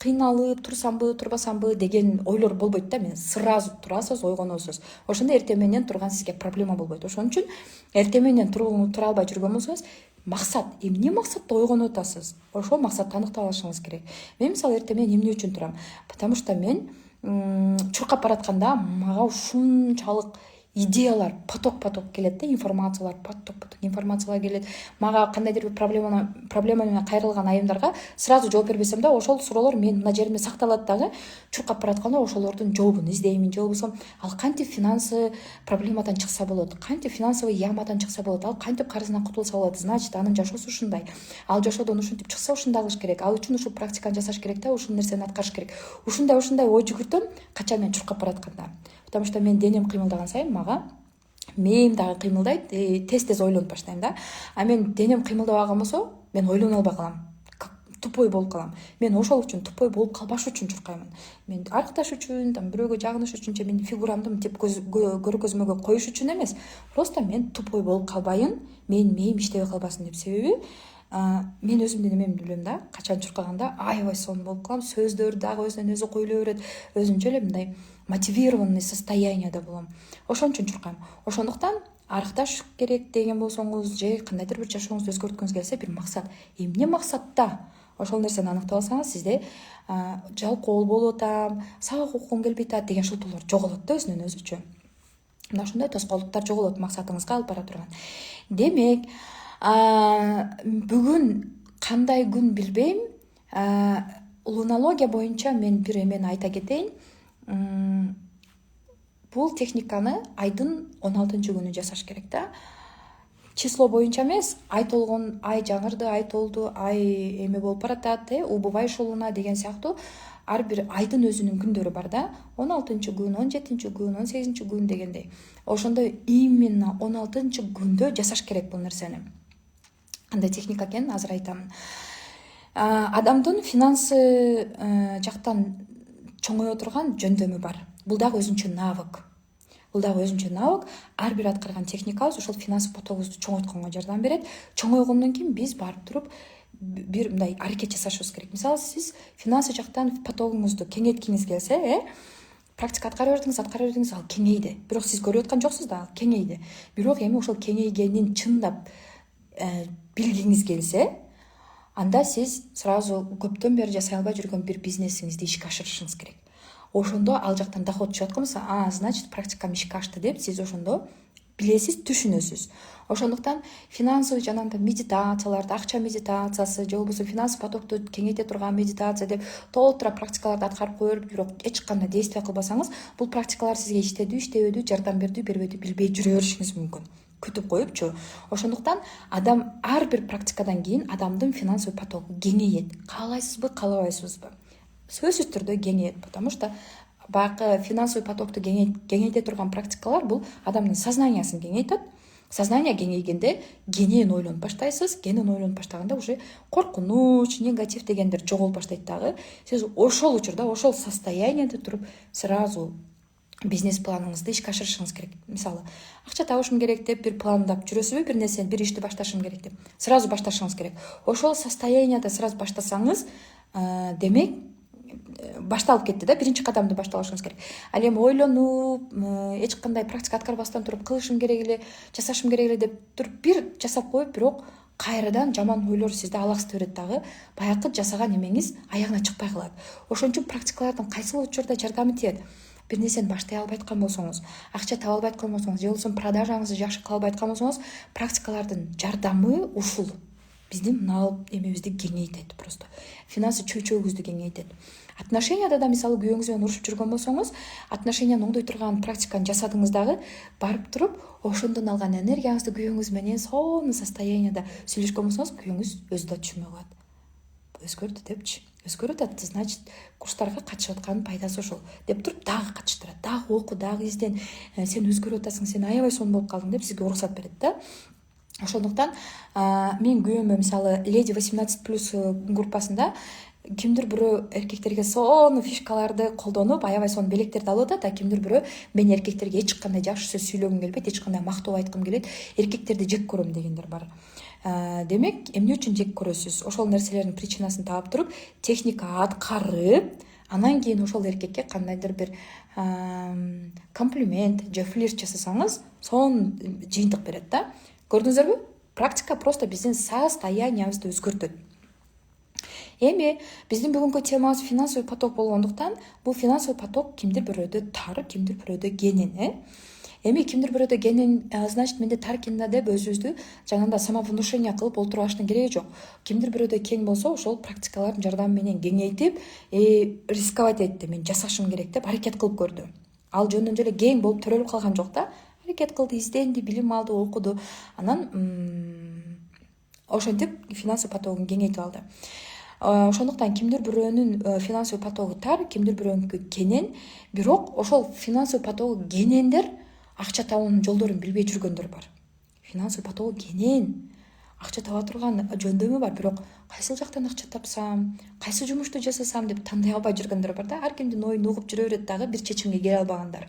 Кыйналып турсамбы, турбасамбы деген ойлор болбойт да. Мен сразу турасыз, ойгоносуз. Ошондо эртең менен турган сизге проблема болбойт. Ошон үчүн эртең менен тура албай жүргөн болсоңуз, максат, эмне максатта ойгонуп атасыз? Ошол максатты аныктап алышыңыз керек. Мен мисалы эртең менен эмне үчүн турам? Потому что мен чуркап баратканда мага ушунчалык идеялар поток келет да, информациялар поток информациялар келет. Мага кандайдыр бир проблема менен кайрылган айымдарга сразу жооп бербесем да, ошол суроолор мен мына жеримде сакталат дагы. Чуркап баратканда ошолордун жообун издеймин. Же болбосо ал кантип финансы проблемадан чыкса болот, кантип финансовый ямадан чыкса болот, ал кантип карызынан кутулса болот. Значит, анын жашоосу ушундай. Ал жашоодон ушинтип чыкса ушундай кылыш керек. Ал үчүн ушул практиканы жасаш керек да, ушул нерсени аткарыш керек. Ушундай ой жүгүртөм качан мен чуркап баратканда. Потому что мен денем кыймылдаган сайын мага мээм дагы кыймылдайт, тез ойлонуп баштайм да. А мен денем кыймылдабаган болсо, мен ойлоно албай калам. Тупой болуп калам. Мен ошол үчүн тупой болуп калбаш үчүн чуркаймын. Мен арыкташ үчүн, бирөөгө жагыныш үчүн же менин фигурамды мынтип көргөзмөгө коюш үчүн эмес. Просто мен тупой болуп калбайын, менин мээм иштебей калбасын деп. Себеби мен өзүмдүн эмемди билем да. Качан чуркаганда аябай сонун болуп калам, сөздөр дагы өзүнөн өзү коюла берет, өзүнчө эле мындай мотивированный состоянияда болом. Ошон үчүн чуркайм. Ошондуктан арыкташ керек деген болсоңуз, же кандайдыр бир жашооңузду өзгөрткүңүз келсе, бир максат. Эмне максатта? Ошол нерсени аныктап алсаңыз, сизде жалкоо болуп атам, сабак окугум келбей атат деген шылтоолор жоголот да өзүнөн өзүчө. Мына ушундай тоскоолдуктар жоголот, максатыңызга алып бара турган. Демек, бүгүн кандай күн билбейм. Лунология боюнча мен бир эмени айта кетейин. Бул техниканы айдын 16-күнү жасаш керек да. Число боюнча эмес, ай толгон, ай жаңырды, ай толду, ай эме болуп баратат, убубай шолуна деген сыяктуу ар бир айдын өзүнүн күндөрү бар да. 16-күн, 17-күн, 18-күн дегендей. Ошондо именно 16-күндө жасаш керек бул нерсени. Кандай техника экенин азыр айтам. Адамдын финансы жактан чоңое турган жөндөмү бар. Бул дагы өзүнчө навык. бул дагы өзүнчө навык. Ар бир аткарган техникабыз ошол финансовый потогубузду чоңойтконго жардам берет. Чоңойгондон кийин биз барып туруп бир мындай аракет жасашыбыз керек. Мисалы сиз финансы жактан потогуңузду кеңейткиңиз келсе, практика аткара бердиңиз, ал кеңейди. Бирок сиз көрүп аткан жоксуз да, ал кеңейди. Бирок эми ошол кеңейгенин чындап билгиңиз келсе, анда сиз сразу көптөн бери жасай албай жүргөн бир бизнесиңизди ишке ашырышыңыз керек. Ошондо ал жактан доход түшүп аткан болсо, значит практикам ишке ашты деп сиз ошондо билесиз, түшүнөсүз. Ошондуктан финансовый жанагындай медитацияларды, акча медитациясы же болбосо финансовый потокту кеңейте турган медитация деп толтура практикаларды аткарып кое берип, бирок эч кандай действие кылбасаңыз, бул практикалар сизге иштедиби, иштебедиби, жардам бердиби, бербедиби билбей жүрө беришиңиз мүмкүн. Күтүп коюпчу. Ошондуктан адам ар бир практикадан кийин адамдын финансовый потогу кеңейет. Каалайсызбы, каалабайсызбы? Сөзсүз түрдө кеңейет, потому что баягы финансовый потокту кеңейте турган практикалар бул адамдын сознаниясын кеңейтет. Сознание кеңейгенде кенен ойлонуп баштайсыз. Кенен ойлонуп баштаганда уже коркунуч, негатив дегендер жоголуп баштайт дагы. Сиз ошол учурда, ошол состояниеде туруп сразу бизнес планыңызды ишке ашырышыңыз керек. Мисалы, акча табышым керек деп бир пландап жүрөсүзбү, бир нерсени, бир ишти башташым керек деп. Сразу башташыңыз керек. Ошол состояниеде сразу баштасаңыз, демек башталып кетти да, биринчи кадамды баштап алышыңыз керек. Ал эми ойлонуп, эч кандай практика аткарбастан туруп кылышым керек эле, жасашым керек эле деп туруп бир жасап коюп, бирок кайрадан жаман ойлор сизди алаксытып берет дагы, баягы жасаган эмеңиз аягына чыкпай калат. Ошон үчүн практикалардын кайсы учурда жардамы тиет? Бир нерсени баштай албай аткан болсоңуз, акча таба албай аткан болсоңуз, же болбосо продажаңызды жакшы кыла албай аткан болсоңуз, практикалардын жардамы ушул биздин мына эмебизди кеңейтет просто. Финансы чөйчөгүбүздү кеңейтет. Отношенияда да мисалы күйөөңүз менен урушуп жүргөн болсоңуз, отношенияны оңдой турган практиканы жасадыңыз дагы, барып туруп ошондон алган энергияңызды күйөөңүз менен сонун состояниеда сүйлөшкөн болсоңуз, күйөөңүз өзү да түшүнмөй калат. Өзгөрдү депчи. Өзгөрүп атат, значит, курстарга катышып атканын пайдасы ошол деп туруп дагы катыштырат. Дагы оку, дагы изден, сен өзгөрүп атасың, сен аябай сонун болуп калдың деп сизге уруксат берет да. Ошондуктан мен күйөөмө мисалы Lady 18+ группасында кимдир бирөө эркектерге сонун фишкаларды колдонуп, аябай сонун белектерди алып атат, кимдир бирөө мен эркектерге эч кандай жакшы сөз сүйлөгүм келбейт, эч кандай мактоо айткым келет, эркектерди жек көрөм дегендер бар. Демек, эмне үчүн жек көрөсүз? Ошол нерселердин причинасын таап туруп, техника аткарып, анан кийин ошол эркекке кандайдыр бир комплимент же флирт жасасаңыз, сонун жыйынтык берет да. Көрдүңүздөрбү? Практика просто биздин состояниябызды өзгөртөт. Эми биздин бүгүнкү темабыз финансовый поток болгондуктан, бул финансовый поток кимдир бирөөдө тар, кимдир бирөөдө кенен, Эми кимдир бирөөдө кенен, значит, менде тар кенен деп өзүбүздү жагында самовнушение кылып олтуруп алыштын кереги жок. Кимдир бирөөдө кең болсо, ошол практикалардын жардамы менен кеңейтип, рисковать этти, мен жасашым керек деп аракет кылып көрдү. Ал жөндөн эле кең болуп төрөлүп калган жок да. Аракет кылды, изденди, билим алды, окуду. Анан ошентип финансовый потогун кеңейтип алды. Ошондуктан кимдир бирөөнүн финансовый потогу тар, кимдир бирөөнүкү кенен, бирок ошол финансовый потогу кенендер акча табуунун жолдорун билбей жүргөндөр бар. Финансовый потогу кенен, акча таба турган жөндөмү бар, бирок кайсыл жактан акча тапсам, кайсы жумушту жасасам деп тандай албай жүргөндөр бар да. Ар кимдин оюн угуп жүрө берет дагы, бир чечимге келе албагандар.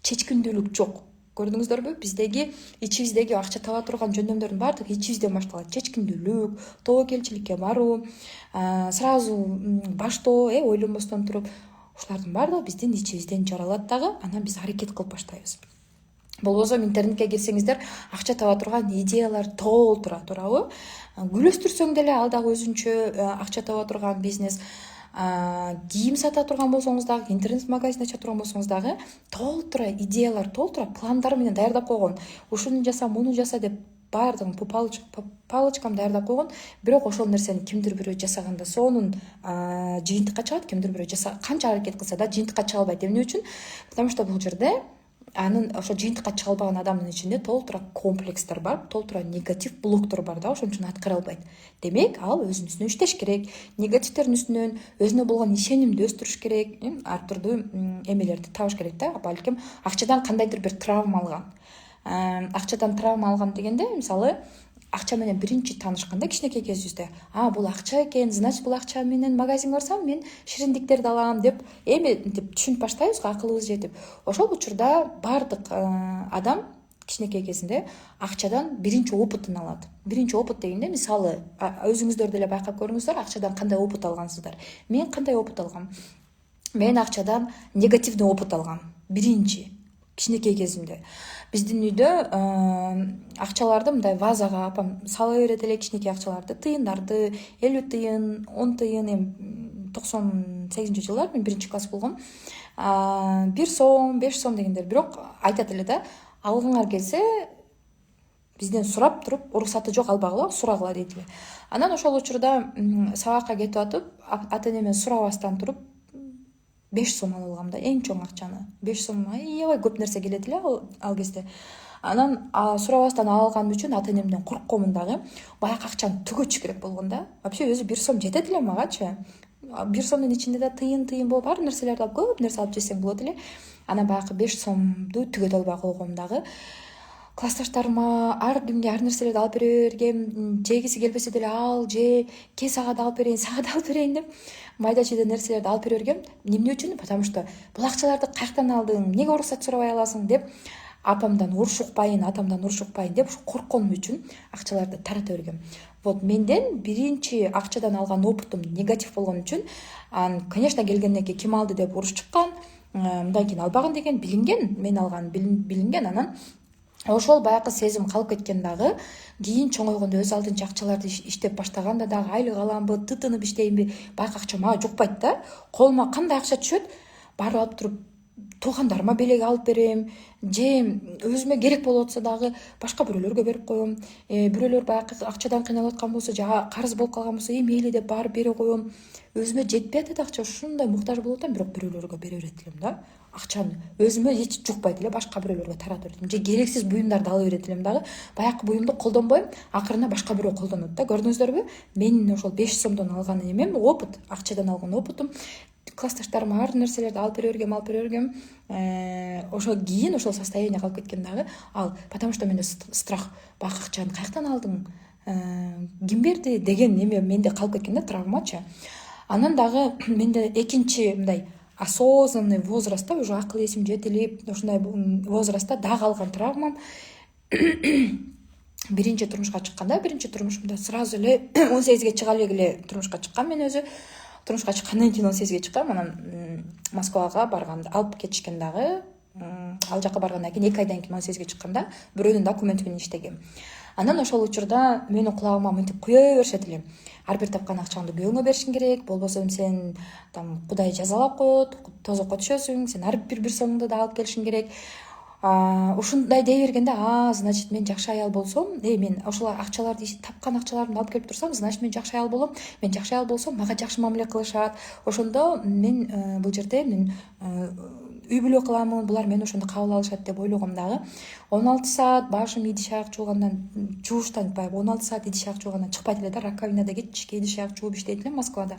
Чечкиндүүлүк жок. Көрдүңүздөрбү? Биздеги ичибиздеги акча таба турган жөндөмдөрдүн баардыгы ичибизден башталат. Чечкиндүүлүк, тобокелчиликке баруу, сразу баштоо, ойлонбостон туруп, ушулардын баардыгы биздин ичибизден жаралат дагы, анан биз аракет кылып баштайбыз. Болбосо интернетке кирсеңиздер, акча таба турган идеялар толтура турабы? Күлөстүрсөң деле ал дагы өзүнчө акча таба турган бизнес. Кийим сата турган болсоңуз дагы, интернет-магазин ача турган болсоңуз дагы, толтура идеялар, толтура пландар менен даярдап койгон. Ушуну жаса, муну жаса деп баардыгын по палочкам даярдап койгон. Бирок ошол нерсени кимдир бирөө жасаганда сонун жыйынтыкка чыгат, кимдир бирөө канча аракет кылса да жыйынтыкка чыга албайт. Эмне үчүн? Потому что бул жерде анын ошо жыйынтыкка чыга албаган адамдын ичинде толтура комплекстер бар, толтура негатив блоктор бар да, ошон үчүн аткара албайт. Демек, ал өзүнүн үстүнөн иштеш керек. Негативтердин үстүнөн өзүнө болгон ишенимди өстүрүш керек, ар түрдүү эмелерди табыш керек да. Балким акчадан кандайдыр бир травма алган. Акчадан травма алган дегенде, мисалы, акча менен биринчи таанышканда кичинекей кезибизде бул акча экен, значит бул акча менен магазинге барсам мен шириндиктерди алам деп эметип түшүнүп баштайбыз го, акылыбыз жетип. Ошол учурда баардык адам кичинекей кезинде акчадан биринчи опытын алат. Биринчи опыт дегенде мисалы өзүңүздөр деле байкап көрүңүздөр, акчадан кандай опыт алгансыздар. Мен кандай опыт алгам? Мен акчадан негативный опыт алгам. Биринчи кичинекей кезимде биздин үйдө акчаларды мындай вазага апам сала берет эле, кичинекей акчаларды, тыйындарды, 50 тыйын, 10 тыйын, эми 98-жылдар мен биринчи класс болгом. 1 сом, 5 сом дегендер, бирок айтат эле да, алгыңар келсе бизден сурап туруп, уруксаты жок албагыла, сурагыла дейт эле. Анан ошол учурда сабакка кетип атып, ата энемен сурабастан туруп 5 сом алып алгам да, эң чоң акчаны. 5 сом аябай көп нерсе келет эле ал кезде. Анан сурабастан алганым үчүн ата энемден корккомун дагы. Баягы акчаны түгөчү керек болгон да. Вообще өзү 1 сом жетет эле магачы. 1 сомдун ичинде да тыйын болуп, бар нерселерди алып, көп нерсе алып жесең болот эле. Анан баягы 5 сомду түгөтө албай койгом дагы. Классташтарыма ар кимге ар нерселерди алып бере бергем, жегиси келбесе деле ал же, ке сага да алып берейин, сага да алып берейин деп майда чүйдө нерселерди алып бере бергем. Эмне үчүн? Потому что бул акчаларды каяктан алдың, эмнеге уруксат сурабай аласың деп апамдан уруш укпайын, атамдан уруш укпайын деп коркконум үчүн акчаларды тарата бергем. Вот менден биринчи акчадан алган опытым негатив болгон үчүн, конечно, келгенден кийин ким алды деп уруш чыккан, мындан кийин албагын деген билинген, мен алган билинген. Анан ошол баягы сезим калып кеткен дагы. Кийин чоңойгондо өз алдынча акчаларды иштеп баштаганда дагы айлык аламбы, тытынып иштейинби, баягы акча мага жукпайт да. Колума кандай акча түшөт, барып алып туруп туугандарыма белек алып берем, же өзүмө керек болуп атса дагы башка бирөөлөргө берип коем. Бирөөлөр баягы акчадан кыйналып аткан болсо, же карыз болуп калган болсо, мейли деп барып бере коем. Өзүмө жетпей атат акча, ушундай муктаж болуп атам, бирок бирөөлөргө бере берет элем да. Акчаны өзүмө эч жукпайт эле, башка бирөөлөргө таратып берет элем. Же керексиз буюмдарды ала берет элем дагы. Баягы буюмду колдонбойм, акырына башка бирөө колдонот да. Көрдүңүздөрбү? Менин ошол 5 сомдон алган эмем опыт, акчадан алган опытым. Классташтарыма ар нерселерди алып бере бергем. Ошо кийин ошол состояние калып кеткен дагы. Потому что менде страх, баягы акчаны каяктан алдың, ким берди деген эме менде калып кеткен да, травмачы. Анан дагы менде экинчи мындай осознанный возрастта, уже акыл эсим жетилип, ушундай возрастта дагы алган травмам. Биринчи турмушка чыкканда, биринчи турмушумда сразу эле 18ге чыга эле турмушка чыккам мен өзү. Турмушка чыккандан кийин 18ге чыккам, анан Москвага барганда алып кетишкен дагы. Ал жака баргандан кийин 2 айдан кийин 18ге чыкканда бирөөнүн документи менен иштегем. Анан ошол учурда менин кулагыма мынтип куя беришет эле. Ар бир тапкан акчаңды күйөөңө беришиң керек, болбосо сен Кудай жазалап коет, тозокко түшөсүң, сен ар бир сомуңду да алып келишиң керек. Ушундай дей бергенде, значит мен жакшы аял болсом, мен ошол акчаларды тапкан акчаларымды алып келип турсам, значит мен жакшы аял болом. Мен жакшы аял болсом, мага жакшы мамиле кылышат. Ошондо мен бул жерде мен үй бүлө кыламын, булар мени ошондо кабыл алышат деп ойлогом дагы. 16 саат башым идиш аяк жуугандан, жууштан 16 саат идиш аяк жуугандан чыкпайт эле да. Раковинада кечке идиш аяк жууп иштейт элем Москвада.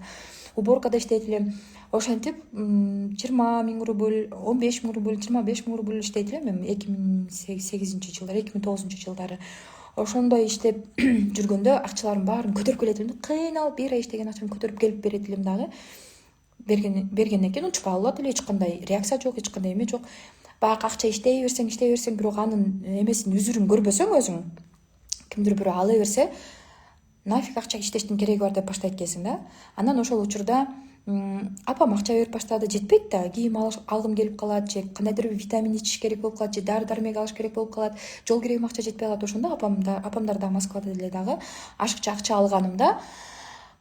Уборкада иштейт элем. Ошентип 20 000 рубль, 15 000 рубль, 25 000 рубль иштейт элем эми 2008-жылдары, 2009-жылдары. Ошондой иштеп жүргөндө акчалардын баарын көтөрүп келет элем. Кыйналып 1 ай иштеген акчамды көтөрүп келип берет элем дагы. Бергенден кийин унчуп алат эле, эч кандай реакция жок, эч кандай эме жок. Баягы акча иштей берсең, бирок анын эмесин үзүрүн көрбөсөң өзүң, кимдир бирөө ала берсе, нафиг акча иштештин кереги бар деп баштайт экенсиң да. Анан ошол учурда апам акча берип баштады, жетпейт да, кийим алгым келип калат, же кандайдыр бир витамин ичиш керек болуп калат, же дары-дармек алыш керек болуп калат, жол керегим акча жетпей калат. Ошондо апамдар да Москвада деле дагы ашыкча акча алганымда,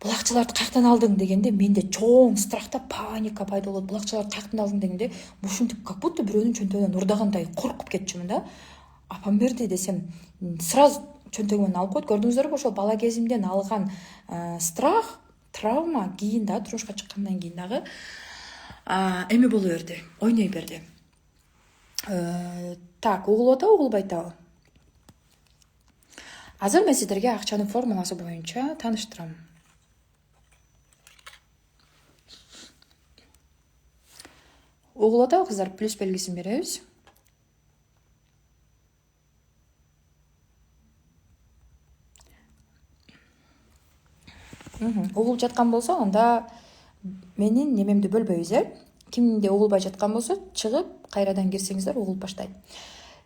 бул акчаларды каяктан алдың дегенде менде чоң страхта паника пайда болот. Бул акчаларды каяктан алдың дегенде ушинтип как будто бирөөнүн чөнтөгүнөн урдагандай коркуп кетчүмүн да. Апам берди десем, сразу чөнтөгүмөн алып коет. Көрдүңүздөрбү, ошол бала кезимден алган страх, травма кийин да турмушка чыккандан кийин дагы эме боло берди, ойной берди. Так, угулуп атабы, угулбай атабы? Азыр мен сиздерге акчанын формуласы боюнча тааныштырам. Угулуп атабы кыздар? Плюс белгисин беребиз. угулуп жаткан болсо анда менин немемди бөлбөйбүз. Кимде угулбай жаткан болсо чыгып кайрадан кирсеңиздер угулуп баштайт.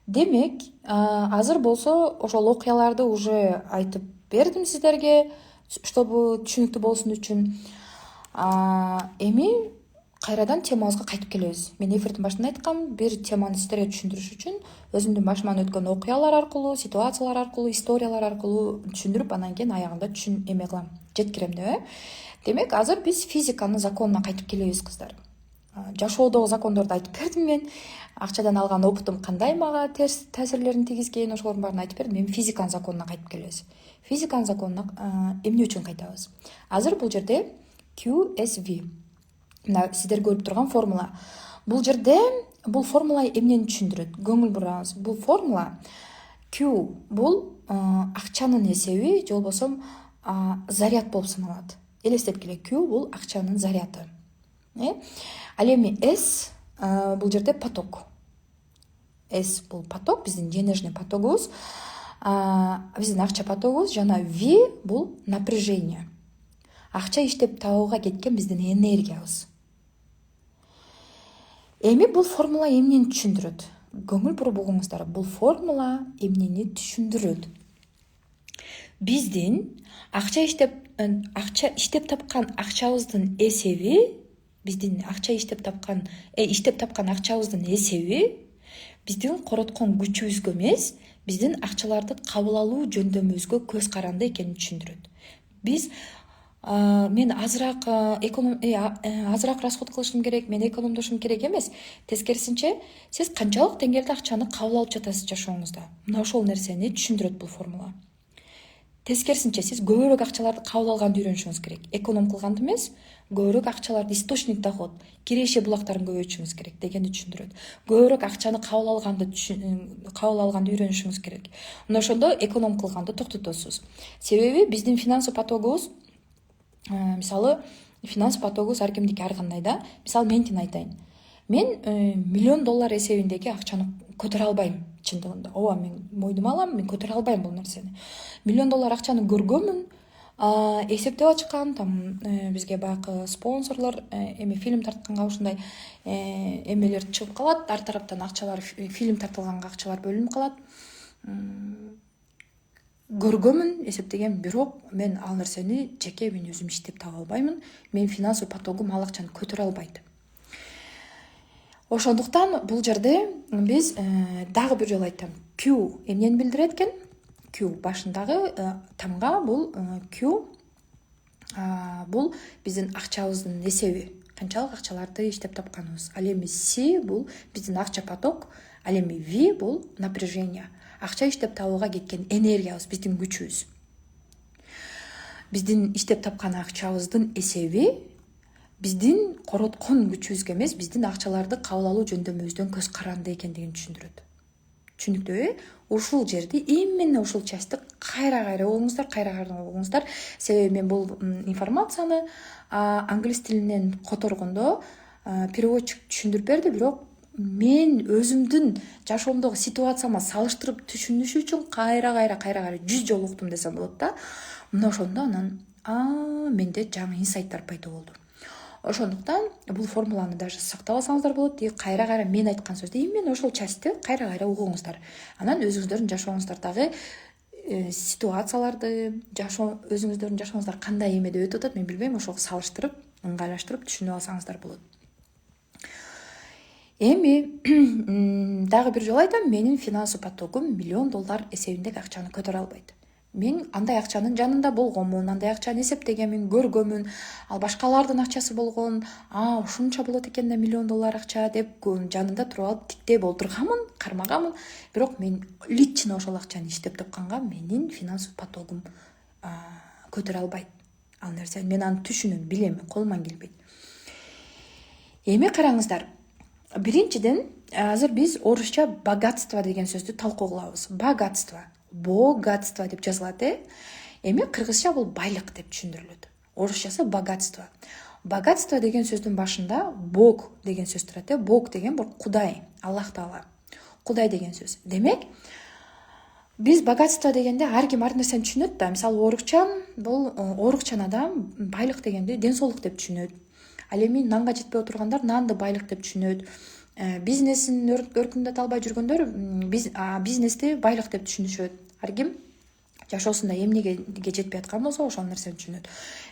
Демек, азыр болсо ошол окуяларды уже айтып бердим сиздерге, чтобы түшүнүктүү болсун үчүн. Эми кайрадан темабызга кайтып келебиз. Мен эфирдин башында айткам, бир теманы сиздерге түшүндүрүш үчүн өзүмдүн башыман өткөн окуялар аркылуу, ситуациялар аркылуу, историялар аркылуу түшүндүрүп, анан кийин аягында эме кылам, жеткирем деп. Демек, азыр биз физиканын законуна кайтып келебиз, кыздар. Жашоодогу закондорду айтып бердим мен. Акчадан алган опытым кандай мага терс таасирлерин тийгизген, ошолордун баарын айтып бердим. Эми физиканын законуна кайтып келебиз. Физиканын законуна эмне үчүн кайтабыз? Азыр бул жерде QSV. Мына сиздер көрүп турган формула. Бул жерде бул формула эмнени түшүндүрөт? Көңүл бурабыз. Бул формула Q бул акчанын эсеби, же болбосо заряд болуп саналат. Элестеп келе, Q бул акчанын заряды. Ал эми S бул жерде поток. S бул поток, биздин денежный потогубуз, биздин акча потогубуз, жана V бул напряжение. Акча иштеп табууга кеткен биздин энергиябыз. Эми бул формула эмнени түшүндүрөт? Көңүл буруп угуңуздар. Бул формула эмнени түшүндүрөт? Биздин иштеп тапкан акчабыздын эсеби, биздин иштеп тапкан акчабыздын эсеби биздин короткон күчүбүзгө эмес, биздин акчаларды кабыл алуу жөндөмүбүзгө көз каранды экенин түшүндүрөт. Мен азыраак расход кылышым керек, мен экономдошум керек эмес. Тескерисинче, сиз канчалык деңгээлде акчаны кабыл алып жатасыз жашооңузда. Мына ошол нерсени түшүндүрөт бул формула. Тескерисинче, сиз көбүрөөк акчаларды кабыл алганды үйрөнүшүңүз керек. Эконом кылганды эмес, көбүрөөк акчаларды, источник доход, киреше булактарын көбөйтүшүңүз керек дегенди түшүндүрөт. Көбүрөөк акчаны кабыл алганды үйрөнүшүңүз керек. Мына ошондо эконом кылганды токтотосуз. Себеби биздин финансовый потогубуз, мисалы, финанс потогубуз ар кимдики ар кандай да. Мисалы, меникин айтайын. Мен $1,000,000 эсебиндеги акчаны көтөрө албайм чындыгында. Ооба, мен мойнума алам, мен көтөрө албайм бул нерсени. $1,000,000 акчаны көргөнмүн, эсептеп ачкан, бизге баягы спонсорлор фильм тартканга ушундай эмелер чыгып калат, ар тараптан акчалар, фильм тартылганга акчалар бөлүнүп калат. Көргөнмүн, эсептеген, бирок мен ал нерсени жеке мен өзүм иштеп таба албаймын. Мен финансовый потогум ал акчаны көтөрө албайт. Ошондуктан бул жерде биз дагы бир жолу айтам. Q эмнени билдирет экен? Q башындагы тамга бул Q бул биздин акчабыздын эсеби, канчалык акчаларды иштеп тапканыбыз. Ал эми C бул биздин акча поток, ал эми V бул напряжение. Акча иштеп табууга кеткен энергиябыз, биздин күчүбүз. Биздин иштеп тапкан акчабыздын эсеби биздин короткон күчүбүзгө эмес, биздин акчаларды кабыл алуу жөндөмүбүздөн көз каранды экендигин түшүндүрөт. Түшүнүктүүбү? Ушул жерди, именно ушул частты кайра угуңуздар. Себеби мен бул информацияны англис тилинен которгондо переводчик түшүндүрүп берди, бирок мен өзүмдүн жашоомдогу ситуацияма салыштырып түшүнүш үчүн кайра 100 жолу уктум десем болот да. Мына ошондо анан менде жаңы инсайттар пайда болду. Ошондуктан бул формуланы даже сактап алсаңыздар болот. Кайра мен айткан сөздү именно ошол частты кайра угуңуздар. Анан өзүңүздөрдүн жашооңуздардагы ситуацияларды, өзүңүздөрдүн жашооңуздар кандай эмеде өтүп атат, мен билбейм, ошого салыштырып, ыңгайлаштырып түшүнүп алсаңыздар болот. Эми дагы бир жолу айтам, менин финансовый потогум $1,000,000 эсебиндеги акчаны көтөрө албайт. Мен андай акчанын жанында болгонмун, андай акчаны эсептегенмин, көргөнмүн, ал башкалардын акчасы болгон, ушунча болот экен да $1,000,000 акча деп жанында туруп алып тиктеп олтурганмын, кармаганмын. Бирок мен лично ошол акчаны иштеп тапканга менин финансовый потогум көтөрө албайт. Ал нерсени мен аны түшүнөм, билем, колуман келбейт. Эми караңыздар. Биринчиден, азыр биз орусча богатство деген сөздү талкуу кылабыз. Богатство деп жазылат, Эми кыргызча бул байлык деп түшүндүрүлөт. Орусчасы богатство. Богатство деген сөздүн башында Бог деген сөз турат, Бог деген бул Кудай, Аллах Таала. Кудай деген сөз. Демек, биз богатство дегенде ар ким ар нерсени түшүнөт да. Мисалы оорукчан адам байлык дегенди ден соолук деп түшүнөт. Ал эми нанга жетпей отургандар нанды байлык деп түшүнөт. Бизнесин өркүндөтө албай жүргөндөр бизнести байлык деп түшүнүшөт. Ар ким жашоосунда эмнеге жетпей аткан болсо ошол нерсени түшүнөт.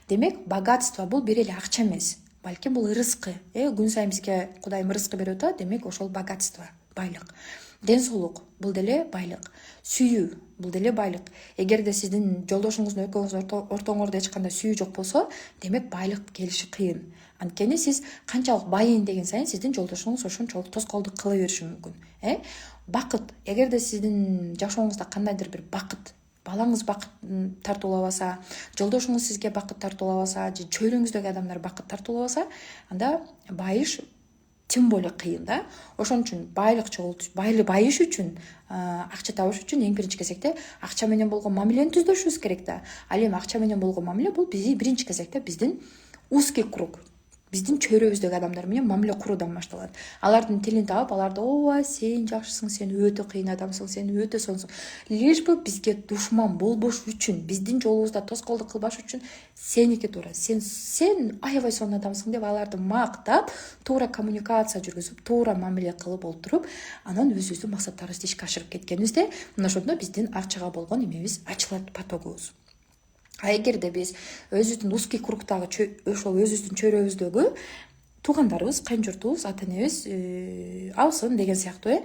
Демек богатство бул бир эле акча эмес, балким бул ырыскы. Күн сайын бизге Кудайым ырыскы берип атат, демек ошол богатство, байлык. Ден соолук бул деле байлык. Сүйүү бул деле байлык. Эгерде сиздин жолдошуңуздун экөөңүздүн ортоңордо эч кандай сүйүү жок болсо, демек байлык келиши кыйын. Анткени сиз канчалык байыйын деген сайын сиздин жолдошуңуз ошончолук тоскоолдук кыла бериши мүмкүн. Бакыт. Эгерде сиздин жашооңузда кандайдыр бир бакыт, балаңыз бакыт тартуулабаса, жолдошуңуз сизге бакыт тартуулабаса, же чөйрөңүздөгү адамдар бакыт тартуулабаса, анда байыш тем более кыйын да. Ошон үчүн байыш үчүн, акча табыш үчүн эң биринчи кезекте акча менен болгон мамилени түздөшүбүз керек да. Ал эми акча менен болгон мамиле бул биринчи кезекте биздин узкий круг, биздин чөйрөбүздөгү адамдар менен мамиле куруудан башталат. Алардын тилин таап, аларды ооба сен жакшысың, сен өтө кыйын адамсың, сен өтө сонсуң. Лишь бы бизге душман болбош үчүн, биздин жолубузда тоскоолдук кылбаш үчүн сеники туура, сен аябай сонун адамсың деп аларды мактап, туура коммуникация жүргүзүп, туура мамиле кылып олтуруп, анан өзүбүздүн максаттарыбызды ишке ашырып кеткенибизде, мына ошондо биздин акчага болгон эмебиз ачылат, потогубуз. Эгерде биз өзүбүздүн узкий кругдагы ошол өзүбүздүн чөйрөбүздөгү туугандарыбыз, кайынжуртубуз, ата энебиз, абысын деген сыяктуу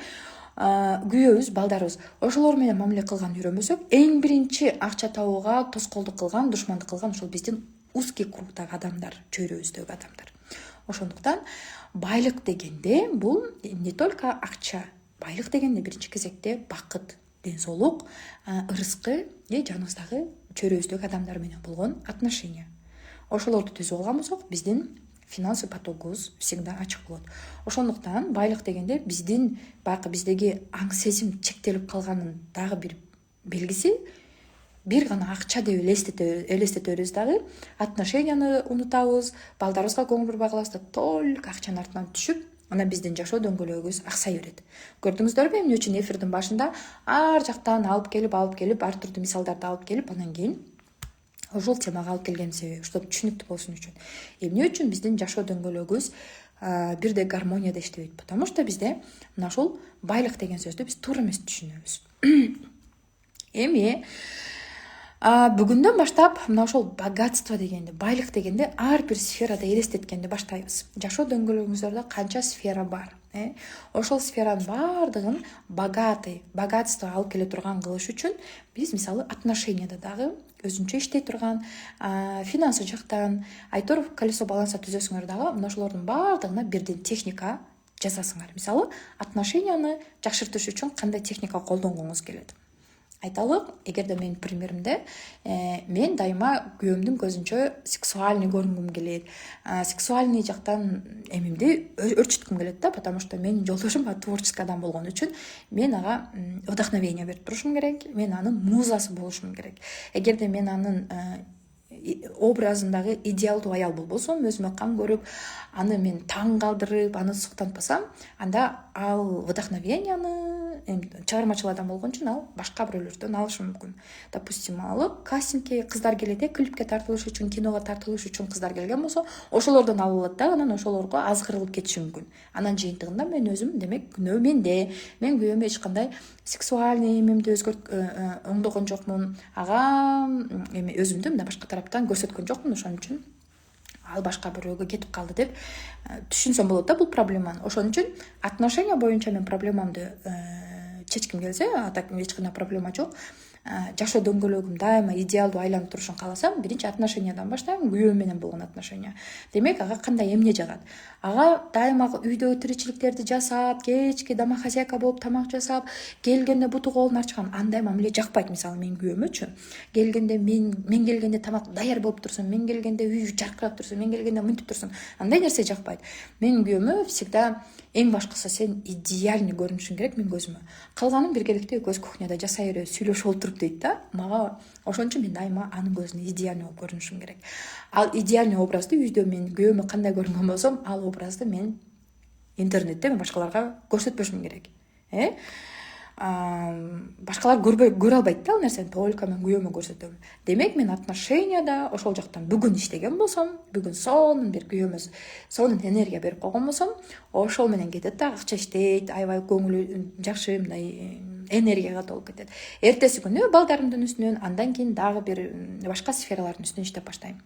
күйөөбүз, балдарыбыз, ошолор менен мамиле кылган үйрөнбөсөк, эң биринчи акча табууга тоскоолдук кылган, душмандык кылган ошол биздин узкий кругдагы адамдар, чөйрөбүздөгү адамдар. Ошондуктан байлык дегенде бул не только акча, байлык дегенде биринчи кезекте бакыт, ден соолук, ырыскы, жаныбыздагы чөйрөбүздөгү адамдар менен болгон отношения. Ошолорду түзүп алган болсок, биздин финансовый потогубуз всегда ачык болот. Ошондуктан байлык дегенде биздин баягы биздеги аң сезим чектелип калганын дагы бир белгиси бир гана акча деп элестетебиз дагы, отношенияны унутабыз, балдарыбызга көңүл бурбай калабыз да, только акчанын артынан түшүп, анан биздин жашоо дөңгөлөгүбүз аксай берет. Көрдүңүздөрбү эмне үчүн эфирдин башында ар жактан алып келип, ар түрдүү мисалдарды алып келип, анан кийин ушул темага алып келгенин себеби, чтобы түшүнүктүү болсун үчүн. Эмне үчүн биздин жашоо дөңгөлөгүбүз бирдей гармонияда иштебейт? Потому что бизде мына ушул байлык деген сөздү биз туура эмес түшүнөбүз. Эми бүгүндөн баштап мына ошол богатство дегенди, байлык дегенди ар бир сферада элестеткенди баштайбыз. Жашоо дөңгөлөгүңүздөрдө канча сфера бар? Ошол сферанын баардыгын богатство алып келе турган кылыш үчүн биз мисалы отношенияда дагы өзүнчө иштей турган, финансы жактан айтор колесо баланса түзөсүңөр дагы, мына ошолордун баардыгына бирден техника жасасыңар. Мисалы, отношенияны жакшыртыш үчүн кандай техника колдонгуңуз келет? Айталы, эгерде менин примеримде, мен дайыма күйөөмдүн көзүнчө сексуальный көрүнгүм келет. Сексуальный жактан эмимди өрчүткүм келет да, потому что менин жолдошум творческий адам болгон үчүн мен ага вдохновение берип турушум керек, мен анын музасы болушум керек. Эгерде мен анын образындагы идеалдуу аял болбосом, өзүмө кам көрүп, аны мен таң калтырып, аны суктантпасам, анда ал вдохновенияны чыгармачыл адам болгон үчүн ал башка бирөөлөрдөн алышы мүмкүн. Допустим, кастингке кыздар келет, клипке тартылыш үчүн, киного тартылыш үчүн кыздар келген болсо, ошолордон алып алат да, анан ошолорго азгырылып кетиши мүмкүн. Анан жыйынтыгында мен өзүм, демек, күнөө менде. Мен күйөөмө эч кандай сексуальный эмемди оңдогон жокмун. Ага эми өзүмдү мына башка тараптан көрсөткөн жокмун, ошон үчүн ал башка бирөөгө кетип калды деп түшүнсөм болот да бул проблеманы. Ошон үчүн отношения боюнча мен проблемамды чечким келсе, так эч кандай проблема жок. Жашоо дөңгөлөгүм дайыма идеалдуу айланып турушун кааласам, биринчи отношениядан баштайм, күйөөм менен болгон отношения. Демек, ага кандай эмне жагат? Ага дайыма үйдөгү тиричиликтерди жасап, кечки домохозяйка болуп тамак жасап, келгенде буту колун ачкан, андай мамиле жакпайт. Мисалы, мен күйөөмөчү келгенде мен келгенде тамак даяр болуп турсун, мен келгенде үй жаркырап турсун, мен келгенде мынтип турсун, андай нерсе жакпайт. Мен күйөөмө всегда эң башкысы сен идеальный көрүнүшүң керек мен көзүмө. Калганын биргеликте экөөбүз кухняда жасай беребиз, сүйлөшүп олтуруп дейт да. Мага ошон үчүн мен дайыма анын көзүнө идеальный болуп көрүнүшүм керек. Ал идеальный образды үйдө мен күйөөмө кандай көрүнгөн болсом, ал образды мен интернетте башкаларга көрсөтпөшүм керек. башкалар көрө албайт да ал нерсени, только мен күйөөмө көрсөтөм. Демек мен отношенияда ошол жактан бүгүн иштеген болсом, бүгүн сонун бир күйөөмө сонун энергия берип койгон болсом, ошол менен кетет да, акча иштейт, аябай көңүлү жакшы мындай энергияга толуп кетет. Эртеси күнү балдарымдын үстүнөн, андан кийин дагы бир башка сфералардын үстүнөн иштеп баштайм.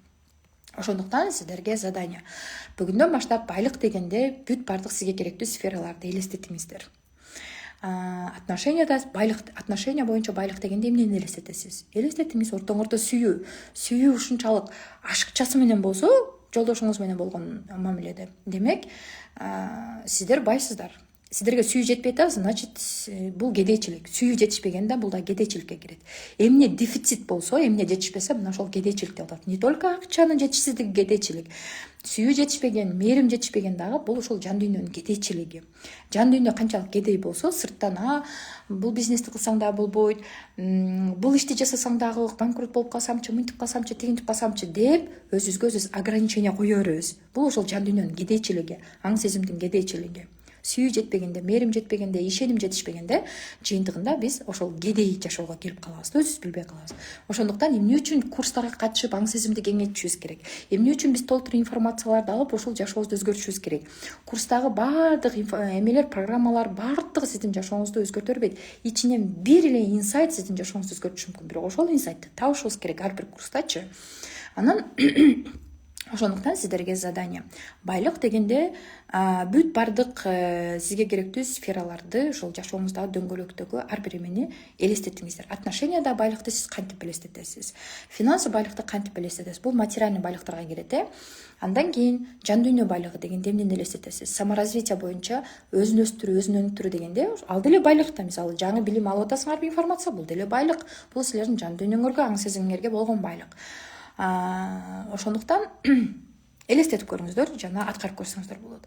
Ошондуктан сиздерге задание. Бүгүндөн баштап байлык дегенде бүт бардык сизге керектүү сфераларды элестетиңиздер. Отношения боюнча байлык дегенде эмнени элестетесиз? Элестетиңиз, ортоңордо сүйүү ушунчалык ашыкчасы менен болсо, жолдошуңуз менен болгон мамиледе. Демек, сиздер байсыздар. Сиздерге сүйүү жетпей атат, значит, бул кедейчилик. Сүйүү жетишпегенде бул да кедейчиликке кирет. Эмне дефицит болсо, эмне жетишпесе, мына ошол кедейчилик деп атат. Не только акчанын жетишсиздиги кедейчилик. Сүйүү жетишпеген, мээрим жетишпеген дагы бул ошол жан дүйнөнүн кедейчилиги. Жан дүйнө канчалык кедей болсо, сырттан бул бизнести кылсаң да болбойт, бул ишти жасасаң дагы банкрот болуп калсамчы, мынтип калсамчы, тигинтип калсамчы деп өзүбүзгө өзүбүз ограничение кое беребиз. Бул ошол жан дүйнөнүн кедейчилиги, аң сезимдин кедейчилиги. Сүйүү жетпегенде, мээрим жетпегенде, ишеним жетишпегенде жыйынтыгында биз ошол кедей жашоого келип калабыз, өзүбүз билбей калабыз. Ошондуктан эмне үчүн курстарга катышып аң сезимди кеңейтишибиз керек? Эмне үчүн биз толтура информацияларды алып ошол жашообузду өзгөртүшүбүз керек? Курстагы баардык эмелер, программалар баардыгы сиздин жашооңузду өзгөртө бербейт. Ичинен бир эле инсайт сиздин жашооңузду өзгөртүшү мүмкүн. Бирок ошол инсайтты табышыбыз керек ар бир курстачы. Анан ошондуктан сиздерге задание. Байлык дегенде бүт бардык сизге керектүү сфераларды, ошол жашооңуздагы дөңгөлөктөгү ар бир эмени элестетиңиздер. Отношенияда байлыкты сиз кантип элестетесиз? Финансы байлыкты кантип элестетесиз? Бул материальный байлыктарга кирет. Андан кийин жан дүйнө байлыгы дегенде эмнени элестетесиз? Саморазвитие боюнча өзүн өстүрүү, өзүн өнүктүрүү дегенде ал деле байлык да. Мисалы, жаңы билим алып атасыңарбы, информация, бул деле байлык. Бул силердин жан дүйнөңөргө, аң сезимиңерге болгон байлык. Ошондуктан элестетип көрүңүздөр, жана аткарып көрсөңүздөр болот.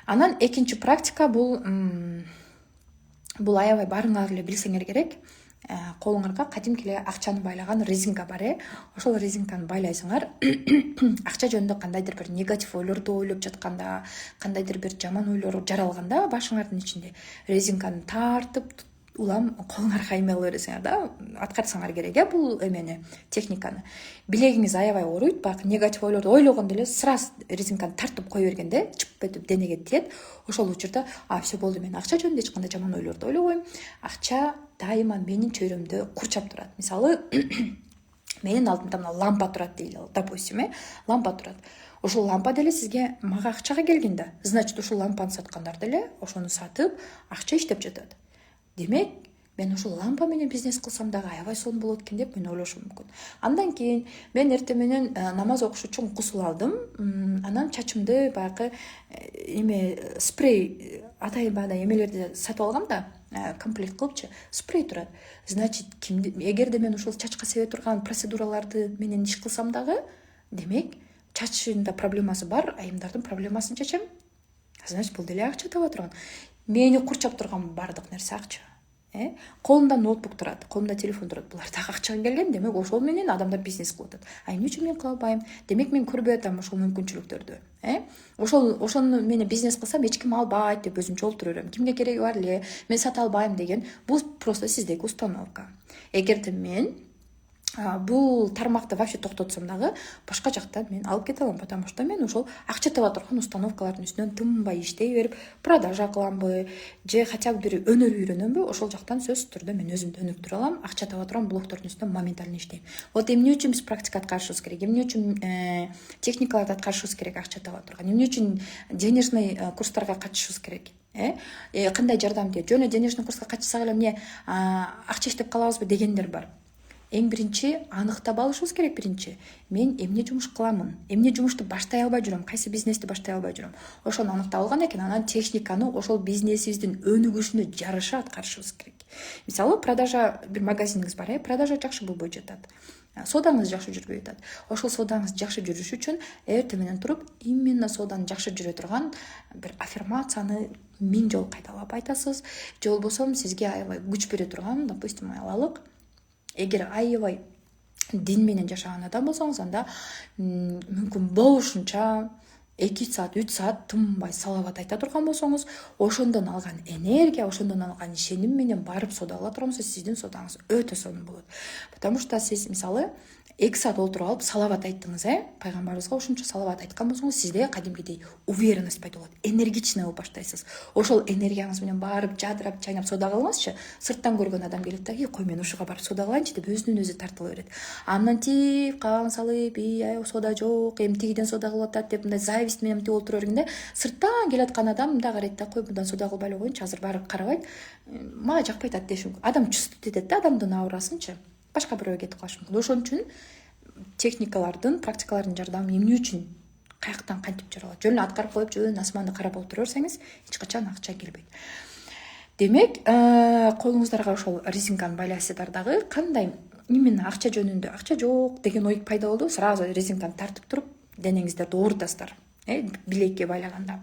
Анан экинчи практика бул аябай баарыңар эле билсеңер керек. Колуңарга кадимки эле акчаны байлаган резинка бар. Ошол резинканы байлайсыңар. Акча жөнүндө кандайдыр бир негатив ойлорду ойлоп жатканда, кандайдыр бир жаман ойлор жаралганда башыңардын ичинде резинканы тартып улам колуңарга эме кыла бересиңер да, аткарсаңар керек бул эмени, техниканы. Билегиңиз аябай ооруйт, баягы негатив ойлорду ойлогондо эле сразу резинканы тартып кое бергенде чып этип денеге тиет. Ошол учурда все болду, мен акча жөнүндө эч кандай жаман ойлорду ойлобойм. Акча дайыма менин чөйрөмдө курчап турат. Мисалы, менин алдымда мына лампа турат дейли, допустим, лампа турат. Ошол лампа деле сизге мага акчага келген да. Значит, ошол лампаны саткандар деле ошону сатып акча иштеп жатат. Демек, мен ошол лампа менен бизнес кылсам дагы аябай сонун болот экен деп мен ойлошум мүмкүн. Андан кийин мен эртең менен намаз окуш үчүн гусул алдым. Анан чачымды баягы спрей атайбандай эмелерди сатып алгам да, комплект кылыпчы, спрей турат. Значит, эгерде мен ошол чачка себе турган процедураларды менен иш кылсам дагы, демек, чачында проблемасы бар айымдардын проблемасын чечем. Значит, бул деле акча таба турган. Мени курчап турган бардык нерсе акча. Колумда ноутбук турат, колумда телефон турат. Булар дагы акчага келген. Демек, ошол менен адамдар бизнес кылып атат. Эмне үчүн мен кыла албайм? Демек, мен көрбөй атам ошол мүмкүнчүлүктөрдү. Ошону менен бизнес кылсам эч ким албайт деп өзүмчө олтура берем. Кимге кереги бар эле? Мен сата албайм деген. Бул просто сиздеги установка. Эгерде мен бул тармакты вообще токтотсом дагы башка жактан мен алып кете алам, потому что мен ошол акча таба турган установкалардын үстүнөн тынбай иштей берип, продажа кыламбы же хотя бы бир өнөр үйрөнөмбү, ошол жактан сөзсүз түрдө мен өзүмдү өнүктүрө алам, акча таба турган блогтордун үстүнөн моментально иштейм. Вот эмне үчүн биз практика аткарышыбыз керек, эмне үчүн техникаларды аткарышыбыз керек акча таба турган, эмне үчүн денежный курстарга катышышыбыз керек, кандай жардам тиет. Жөн эле денежный курска катышсак эле эмне акча иштеп калабызбы дегендер бар. Эң биринчи аныктап алышыбыз керек. Биринчи, мен эмне жумуш кыламын, эмне жумушту баштай албай жүрөм, кайсы бизнести баштай албай жүрөм. Ошону аныктап алган экен, анан техниканы ошол бизнесибиздин өнүгүшүнө жараша аткарышыбыз керек. Мисалы, продажа бир магазиниңиз бар, продажа жакшы болбой жатат. Соодаңыз жакшы жүрбөй жатат. Ошол соодаңыз жакшы жүрүш үчүн эртең менен туруп, именно сооданын жакшы жүрө турган бир аффирмацияны 1000 жолу кайталап айтасыз. Же болбосо сизге аябай күч бере турган, допустим, алалык. Эгер аябай дин менен жашаган адам болсоңуз, анда мүмкүн болушунча 2 саат 3 саат тынбай салават айта турган болсоңуз, ошондон алган энергия, ошондон алган ишеним менен барып соода кыла турган болсоңуз, сиздин соодаңыз өтө сонун болот. Потому что сиз мисалы 2 саат отуруп алып салават айттыңыз, пайгамбарыбызга ошончо салават айткан болсоңуз, сизде кадимгидей уверенность пайда болот, энергичный болуп баштайсыз. Ошол энергияңыз менен барып жадырап чайнап соода кылыңызчы. Сырттан көргөн адам келет да, кой мен ушуга барып соода кылайынчы деп өзүнөн өзү тартыла берет. Андан тип кагаң салып, соода жок, тигиден соода кылып атат деп мындай зависть менен мынтип олтура бергенде, сырттан келаткан адам мындай карайт да, кой мындан соода кылбай эле коеюнчу, азыр барып карабайт, мага жакпай атат дешим. Адам чувствовать этет да, адамдын аурасынчы. Башка бирөөгө кетип калышы мүмкүн. Ошон үчүн техникалардын, практикалардын жардамы эмне үчүн, каяктан кантип жаралат? Жөн эле аткарып коюп, жөн асманды карап отура берсеңиз, эч качан акча келбейт. Демек, колуңуздарга ошол резинканы байлайсыздар дагы, кандай именно акча жөнүндө, акча жок деген ой пайда болду, сразу резинканы тартып туруп, денеңиздерди оорутасыздар, билекке байлаганда.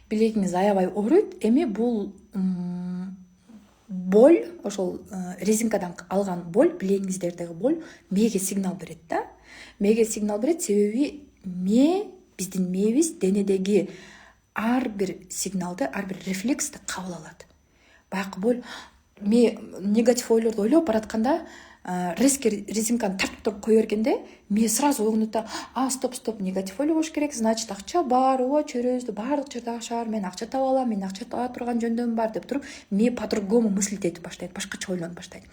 Билегиңиз аябай ооруйт. Эми бул боль, ошол резинкадан алган боль, билегиңиздердеги боль мээге сигнал берет да. Мээге сигнал берет, себеби биздин мээбиз денедеги ар бир сигналды, ар бир рефлексти кабыл алат. Баягы боль негатив ойлорду ойлоп баратканда, резко резинканы тартып туруп кое бергенде, сразу угунут да, стоп, негатив ойлобош керек, значит акча бар, чөйрөбүздө баардык жерде акча бар, мен акча таба алам, мен акча таба турган жөндөм бар деп туруп, по-другому мыслить этип баштайт, башкача ойлонуп баштайт.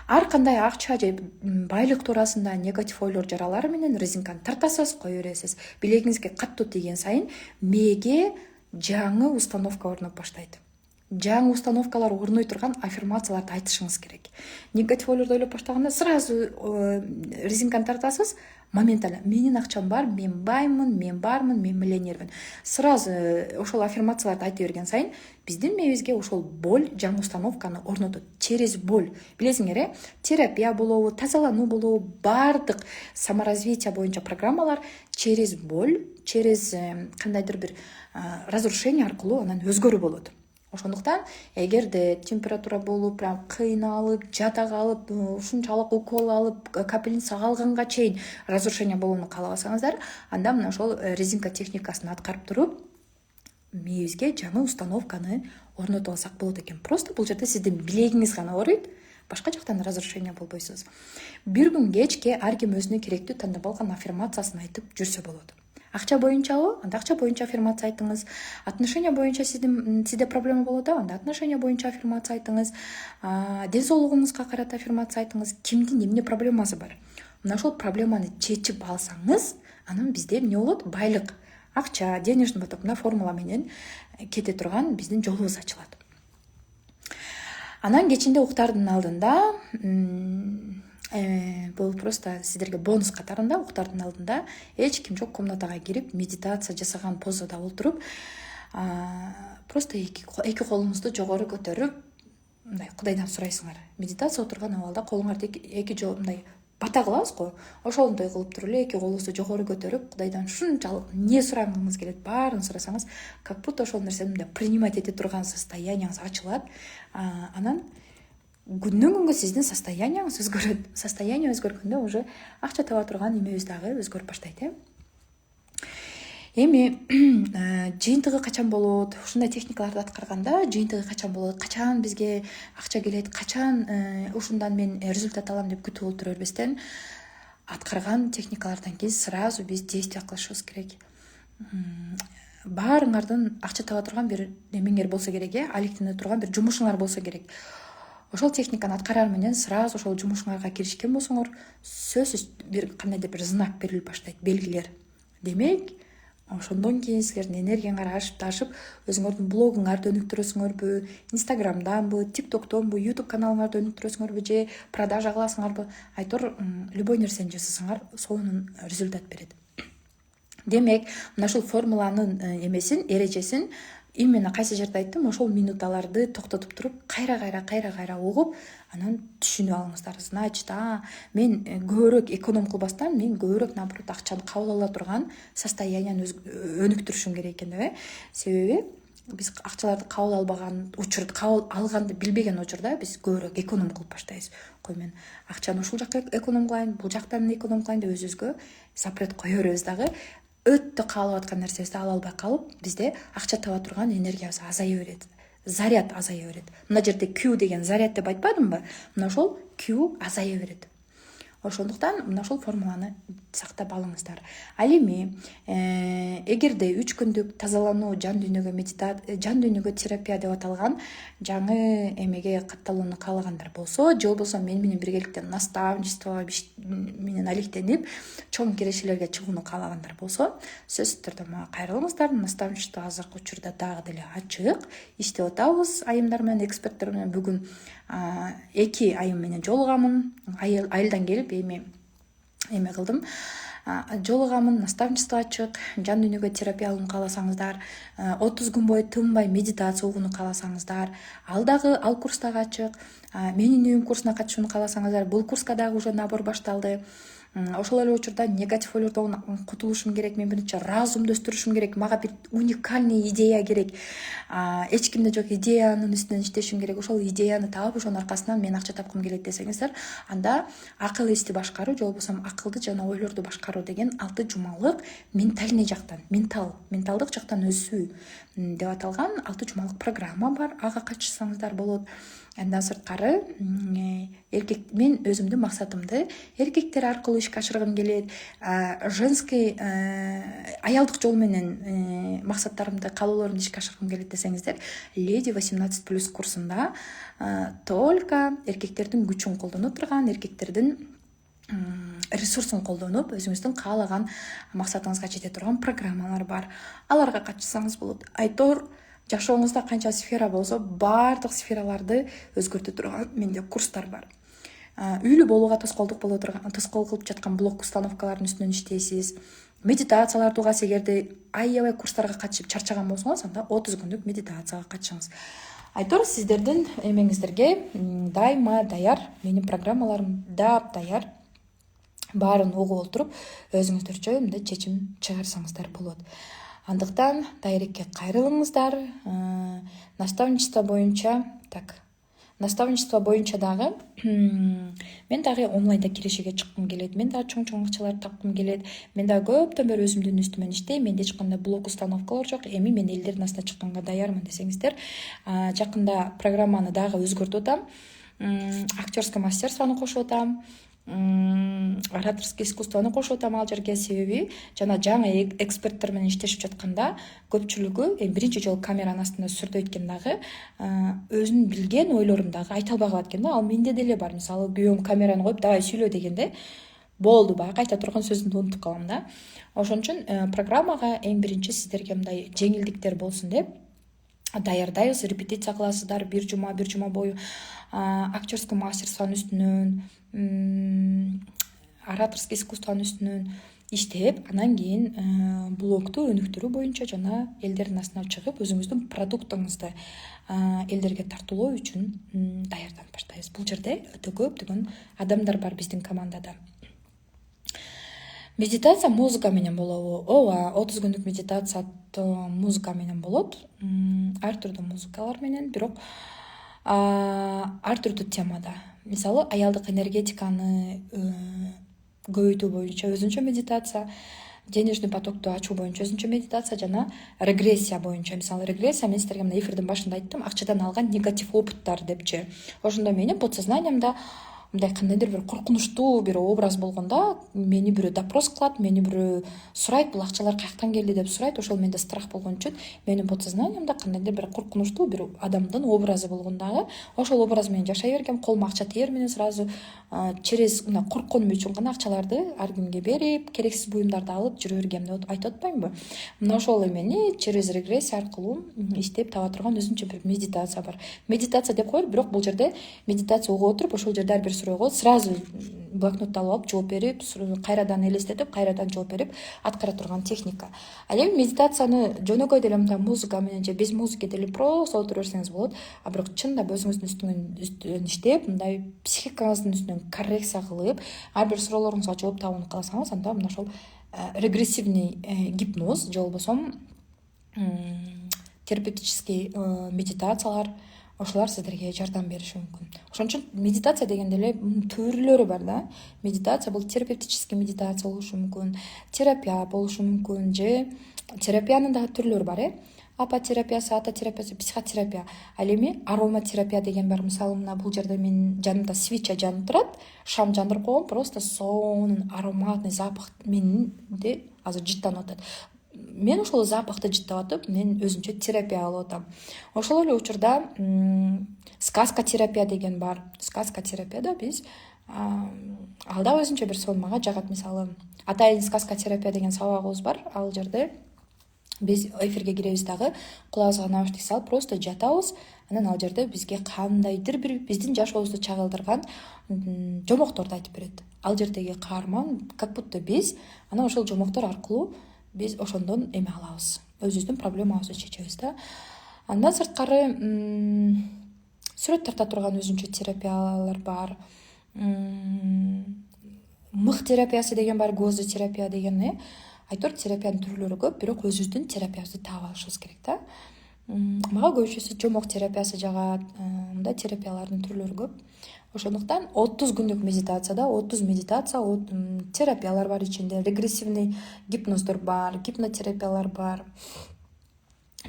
Ар кандай акча же байлык туурасында негатив ойлор жаралары менен резинканы тартасыз, кое бересиз. Билегиңизге каттуу тийген сайын мээге жаңы установка орноп баштайт. Жаңы установкалар орной турган аффирмацияларды айтышыңыз керек. Негатив ойлорду ойлоп баштаганда сразу резинканы тартасыз, моментально менин акчам бар, мен баймын, мен бармын, мен миллионермин. Сразу ошол аффирмацияларды айта берген сайын биздин мээбизге ошол боль жаңы установканы орнотот. Через боль. Билесиңер, терапия болобу, тазалануу болобу, баардык саморазвитие боюнча программалар через боль, через кандайдыр бир разрушение аркылуу анан өзгөрүү болот. Ошондуктан эгерде температура болуп, прям кыйналып, жата калып, ушунчалык укол алып, капельница алганга чейин разрушение болууну каалабасаңыздар, анда мына ошол резинка техникасын аткарып туруп, мээбизге жаңы установканы орнотуп алсак болот экен. Просто бул жерде сиздин билегиңиз гана ооруйт, башка жактан разрушение болбойсуз. Бир күн кечке ар ким өзүнө керектүү тандап алган аффирмациясын айтып жүрсө болот. Акча боюнчабы? Анда акча боюнча аффирмация айтыңыз. Отношения боюнча сизде проблема болот, анда отношения боюнча аффирмация айтыңыз. Ден соолугуңузга карата аффирмация айтыңыз. Кимдин эмне проблемасы бар? Мына ошол проблеманы чечип алсаңыз, анан бизде эмне болот? Байлык, акча, денежный поток мына формула менен кете турган биздин жолубуз ачылат. Анан кечинде уктардын алдында бул просто сиздерге бонус катарында, уктардын алдында эч ким жок комнатага кирип, медитация жасаган позада отуруп, просто эки колуңузду жогору көтөрүп, мындай Кудайдан сурайсыңар. Медитация отурган абалда колуңарды эки жол мындай бата кылабыз го. Ошондой кылып туруп эле эки колуңузду жогору көтөрүп, Кудайдан ушунчалык не сурагыңыз келет, баарын сурасаңыз, как будто ошол нерсени мындай принимать эте турган состоянияңыз ачылат. Анан күндөн күнгө сиздин состоянияңыз өзгөрөт. Состояние өзгөргөндө уже акча таба турган эмебиз дагы өзгөрүп баштайт. Эми жыйынтыгы качан болот? Ушундай техникаларды аткарганда жыйынтыгы качан болот? Качан бизге акча келет? Качан ушундан мен результат алам деп күтүп отура бербестен, аткарган техникалардан кийин сразу биз действие кылышыбыз керек. Баарыңардын акча таба турган бир немеңер болсо керек, алектене турган бир жумушуңар болсо керек. Ошол техниканы аткарар менен сразу ошол жумушуңарга киришкен болсоңор, сөзсүз бир кандайдыр бир знак берилип баштайт, белгилер. Демек, ошондон кийин силердин энергияңар ашып, өзүңөрдүн блогуңарды өнүктүрөсүңөрбү, Инстаграмданбы, ТикТоктонбу, YouTube каналыңарды өнүктүрөсүңөрбү же продажа кыласыңарбы, айтор любой нерсени жасасаңар, сонун результат берет. Демек, мына ушул формуланын эрежесин именно кайсы жерде айттым, ошол минуталарды токтотуп туруп, кайра угуп, анан түшүнүп алыңыздар. Значит, мен көбүрөөк эконом кылбастан, мен көбүрөөк наоборот акчаны кабыл ала турган состоянияны өнүктүрүшүм керек экен деп. Себеби биз акчаларды кабыл албаган учурда, кабыл алганды билбеген учурда биз көбүрөөк эконом кылып баштайбыз. Кой мен акчаны ушул жакка эконом кылайын, бул жактан эконом кылайын деп өзүбүзгө запрет кое беребиз дагы. өтө каалап аткан нерсебизди ала албай калып, бизде акча таба турган энергиябыз азая берет. Заряд азая берет. Мына жерде Q деген заряд деп айтпадымбы? Мына ошол Q азая берет. Ошондуктан мына ошол формуланы сактап алыңыздар. Ал эми эгерде 3 күндүк тазалануу жан дүйнөгө терапия деп аталган жаңы эмеге катталууну каалагандар болсо, же болбосо мен менен биргеликте наставничество менен алектенип чоң кирешелерге чыгууну каалагандар болсо, сөзсүз түрдө мага кайрылыңыздар. Наставничество азыркы учурда дагы деле ачык иштеп атабыз. Айымдар менен, эксперттер менен бүгүн 2 айым менен жолугамын. Айылдан келип эме кылдым. Жолугамын, наставничество ачык, жан дүйнөгө терапия алууну кааласаңыздар, 30 күн бою тынбай медитация угууну кааласаңыздар, ал курс дагы ачык. Менин үйүм курсуна катышууну кааласаңыздар, бул курска дагы уже набор башталды. Ошол эле учурда негатив ойлордон кутулушум керек, мен биринчи разумду өстүрүшүм керек, мага бир уникальный идея керек. Эч кимде жок идеянын үстүнөн иштешим керек. Ошол идеяны таап, ошонун аркасынан мен акча тапкым келет десеңиздер, анда акыл эсти башкаруу, же болбосо акылды жана ойлорду башкаруу деген 6 жумалык ментальный жактан, менталдык жактан өсүү деп аталган 6 жумалык программа бар. Ага катышсаңыздар болот. Андан сырткары мен өзүмдүн максатымды эркектер аркылуу ишке ашыргым келет. Женский аялдык жол менен максаттарымды, каалоолорумду ишке ашыргым келет десеңиздер, Lady 18+ курсунда только эркектердин күчүн колдоно турган, эркектердин ресурсун колдонуп, өзүңүздүн каалаган максатыңызга жете турган программалар бар. Аларга катышсаңыз болот. Айтор жашооңузда канча сфера болсо, баардык сфераларды өзгөртө турган менде курстар бар. Үйлүү болууга тоскоолдук кылып жаткан блок установкалардын үстүнөн иштейсиз. Медитацияларды угасыз, эгерде аябай курстарга катышып чарчаган болсоңуз, анда 30 күндүк медитацияга катышыңыз. Айтор сиздердин эмеңиздерге дайыма даяр, менин программаларым даяр. Баарын угуп отуруп, өзүңүздөрчө мындай чечим чыгарсаңыздар болот. Андыктан дайрекке кайрылыңыздар. Наставничество боюнча дагы мен дагы онлайнда кирешеге чыккым келет. Мен дагы чоң акчаларды тапкым келет. Мен дагы көптөн бери өзүмдүн үстүмөн иштейм. Менде эч кандай блок установкалар жок. Эми мен элдердин астына чыкканга даярмын десеңиздер, жакында программаны дагы өзгөртүп атам. Актерское мастерствону кошуп атам. Ораторский искусствону кошуп атам ал жерге. Себеби жана жаңы эксперттер менен иштешип жатканда көпчүлүгү биринчи жолу камеранын астында сүрдөйт экен дагы, өзүнүн билген ойлорун дагы айта албай калат экен да. Ал менде деле бар. Мисалы күйөөм камераны коюп давай сүйлө дегенде болду, баягы айта турган сөзүмдү унутуп калам да. Ошон үчүн программага эң биринчи сиздерге мындай жеңилдиктер болсун деп даярдайбыз. Репетиция кыласыздар 1 жума бою. Актерское мастерствонун үстүнөн, ораторский искусствонун үстүнөн иштеп, анан кийин блогду өнүктүрүү боюнча жана элдердин астына чыгып, өзүңүздүн продуктуңузду элдерге тартуулоо үчүн даярданып баштайбыз. Бул жерде өтө көптөгөн адамдар бар биздин командада. Медитация музыка менен болобу? Ооба, 30 күндүк медитация музыка менен болот. Ар түрдүү музыкалар менен, бирок ар түрдүү темада. Мисалы, аялдык энергетиканы көбөйтүү боюнча өзүнчө медитация, денежный потокту ачуу боюнча өзүнчө медитация жана регрессия боюнча. Мисалы, регрессия мен сиздерге мына эфирдин башында айттым, акчадан алган негатив опыттар депчи. Ошондо менин подсознаниямда мындай кандайдыр бир коркунучтуу бир образ болгондо, мени бирөө допрос кылат, мени бирөө сурайт, бул акчалар каяктан келди деп сурайт. Ошол менде страх болгон үчүн менин подсознаниямда кандайдыр бир коркунучтуу бир адамдын образы болгондагы, ошол образ менен жашай бергем. Колума акча тээр менен сразу через мына коркконум үчүн гана акчаларды ар кимге берип, керексиз буюмдарды алып жүрө бергем деп айтып атпаймынбы? Мына ошол эмени через регрессия аркылуу иштеп таба турган өзүнчө бир медитация бар. Медитация деп коелу, бирок бул жерде медитация угуп отуруп, ошол жерде ар бир суроого сразу блокнотто алып жооп берип, кайрадан элестетип, кайрадан жооп берип аткара турган техника. Ал эми медитацияны жөнөкөй деле мындай музыка менен же без музыки деле просто отура берсеңиз болот. А бирок чындап өзүңүздүн үстүнөн иштеп, мындай психикаңыздын үстүнөн коррекция кылып, ар бир суроолоруңузга жооп табууну кааласаңыз, анда мына ошол регрессивный гипноз же болбосо терапевтический медитациялар ошолар сиздерге жардам бериши мүмкүн. Ошон үчүн медитация дегенде эле түрлөрү бар да. Медитация бул терапевтический медитация болушу мүмкүн, терапия болушу мүмкүн, же терапиянын дагы түрлөрү бар, апотерапиясы, атотерапиясы, психотерапия. Ал эми ароматерапия деген бар. Мисалы мына бул жерде менин жанымда свеча жанып турат, шам жандырып койгом, просто сонун ароматный запах менде азыр жыттанып атат. Мен ошол запахты жыттап атып, мен өзүмчө терапия алып атам. Ошол эле учурда сказка терапия деген бар. Сказка терапияда биз ал да өзүнчө бир сон мага жагат. Мисалы атайын сказка терапия деген сабагыбыз бар. Ал жерде биз эфирге киребиз дагы, кулагыбызга наушник салып просто жатабыз. Анан ал жерде бизге кандайдыр бир биздин жашообузду чагылдырган жомокторду айтып берет. Ал жердеги каарман как будто биз анан ошол жомоктор аркылуу биз ошондон эме алабыз, өзүбүздүн проблемабызды чечебиз да. Андан сырткары сүрөт тарта турган өзүнчө терапиялар бар. Мых терапиясы деген бар, гвозди терапия деген. Айтор терапиянын түрлөрү көп, бирок өзүбүздүн терапиябызды таап алышыбыз керек да. Мага көбүнчөсү жомок терапиясы жагат, мындай терапиялардын түрлөрү көп. Ошондуктан 30 күндүк медитацияда 30 медитация, терапиялар бар ичинде, регрессивный гипноздор бар, гипнотерапиялар бар,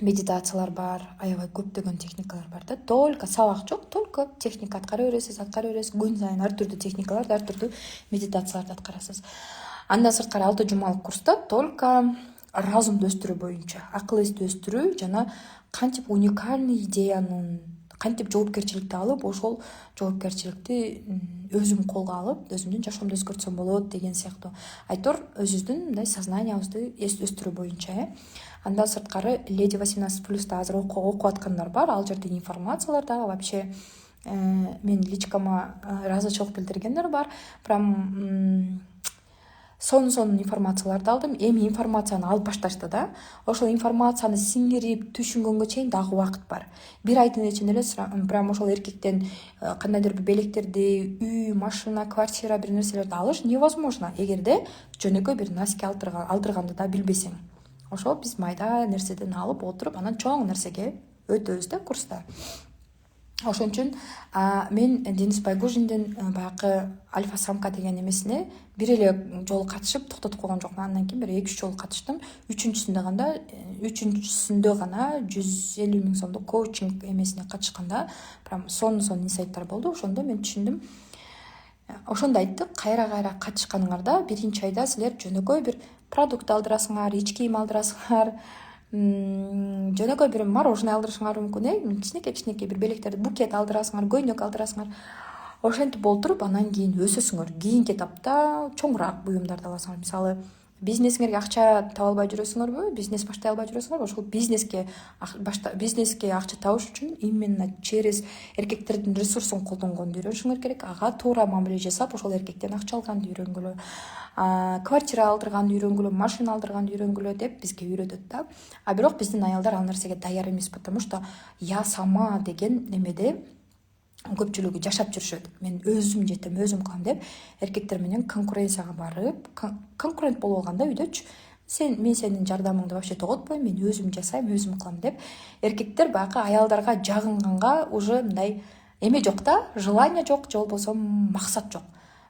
медитациялар бар, аябай көптөгөн техникалар бар да. Только сабак жок, только техника аткара бересиз, күн сайын ар түрдүү техникаларды, ар түрдүү медитацияларды аткарасыз. Андан сырткары 6 жумалык курста только разумду өстүрүү боюнча, акыл эсти өстүрүү жана кантип уникальный идеяны, кантип жоопкерчиликти алып, ошол жоопкерчиликти өзүм колго алып, өзүмдүн жашоомду өзгөртсөм болот деген сыяктуу. Айтор өзүбүздүн мындай сознаниябызды өстүрүү боюнча. Андан сырткары Леди 18+да азыр окуп аткандар бар. Ал жердеги информациялар дагы вообще мен личкама ыраазычылык билдиргендер бар. Прям сонун информацияларды алдым. Эми информацияны алып башташты да. Ошол информацияны сиңирип түшүнгөнгө чейин дагы убакыт бар. Бир айдын ичинде эле прям ошол эркектен кандайдыр бир белектерди, үй, машина, квартира бир нерселерди алыш невозможно, эгерде жөнөкөй бир носки алдырганды да билбесең. Ошол биз майда нерседен алып отуруп, анан чоң нерсеге өтөбүз да курста. Ошон үчүн мен Денис Байгужиндин баягы альфа-самка деген эмесине бир эле жолу катышып токтотуп койгон жокмун. Андан кийин бир 2-3 жолу катыштым. Үчүнчүсүндө гана 150 000 сомдук коучинг эмесине катышканда прям сонун инсайттар болду. Ошондо мен түшүндүм. Ошондо айтты, кайра катышканыңарда биринчи айда силер жөнөкөй бир продукт алдырасыңар, ич кийим алдырасыңар, жөнөкөй бир мороженое алдырышыңар мүмкүн, кичинекей бир белектерди, букет алдырасыңар, көйнөк алдырасыңар. Ошентип болтуруп анан кийин өсөсүңөр. Кийинки этапта чоңураак буюмдарды аласыңар. Мисалы, бизнесиңерге акча таба албай жүрөсүңөрбү, бизнес баштай албай жүрөсүңөрбү, ошол бизнеске акча табыш үчүн именно через эркектердин ресурсун колдонгонду үйрөнүшүңөр керек. Ага туура мамиле жасап, ошол эркектен акча алганды үйрөнгүлө, квартира алдырганды үйрөнгүлө, машина алдырганды үйрөнгүлө деп бизге үйрөтөт да. Бирок биздин аялдар ал нерсеге даяр эмес, потому что я сама деген эмеде көпчүлүгү жашап жүрүшөт. Мен өзүм жетем, өзүм кылам деп эркектер менен конкуренцияга барып, конкурент болуп алганда үйдөчү. Мен сенин жардамыңды вообще тоготпойм, мен өзүм жасайм, өзүм кылам деп эркектер баягы аялдарга жагынганга уже мындай эме жок да, желание жок, же болбосо максат жок.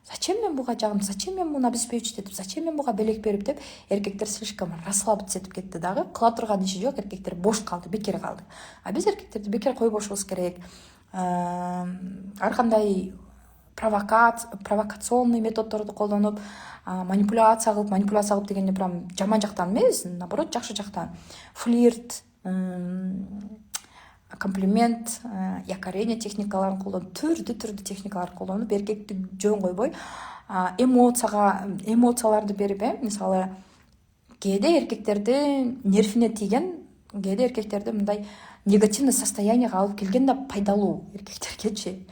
Зачем мен буга жагым, зачем мен муну обеспечить этип, зачем мен буга белек берип деп эркектер слишком расслабиться этип кетти дагы. Кыла турган иши жок, эркектер бош калды, бекер калды. Биз эркектерди бекер койбошубуз керек. Ар кандай провокационный методдорду колдонуп, манипуляция кылып дегенде прям жаман жактан эмес, наоборот жакшы жактан. Флирт, комплимент, якорение техникаларын колдонуп, түрдүү техникаларды колдонуп, эркекти жөн койбой, эмоцияларды берип, мисалы, кээде эркектерди нервине тийген, кээде эркектерди мындай негативный состоянияга алып келген да пайдалуу эркектергечи.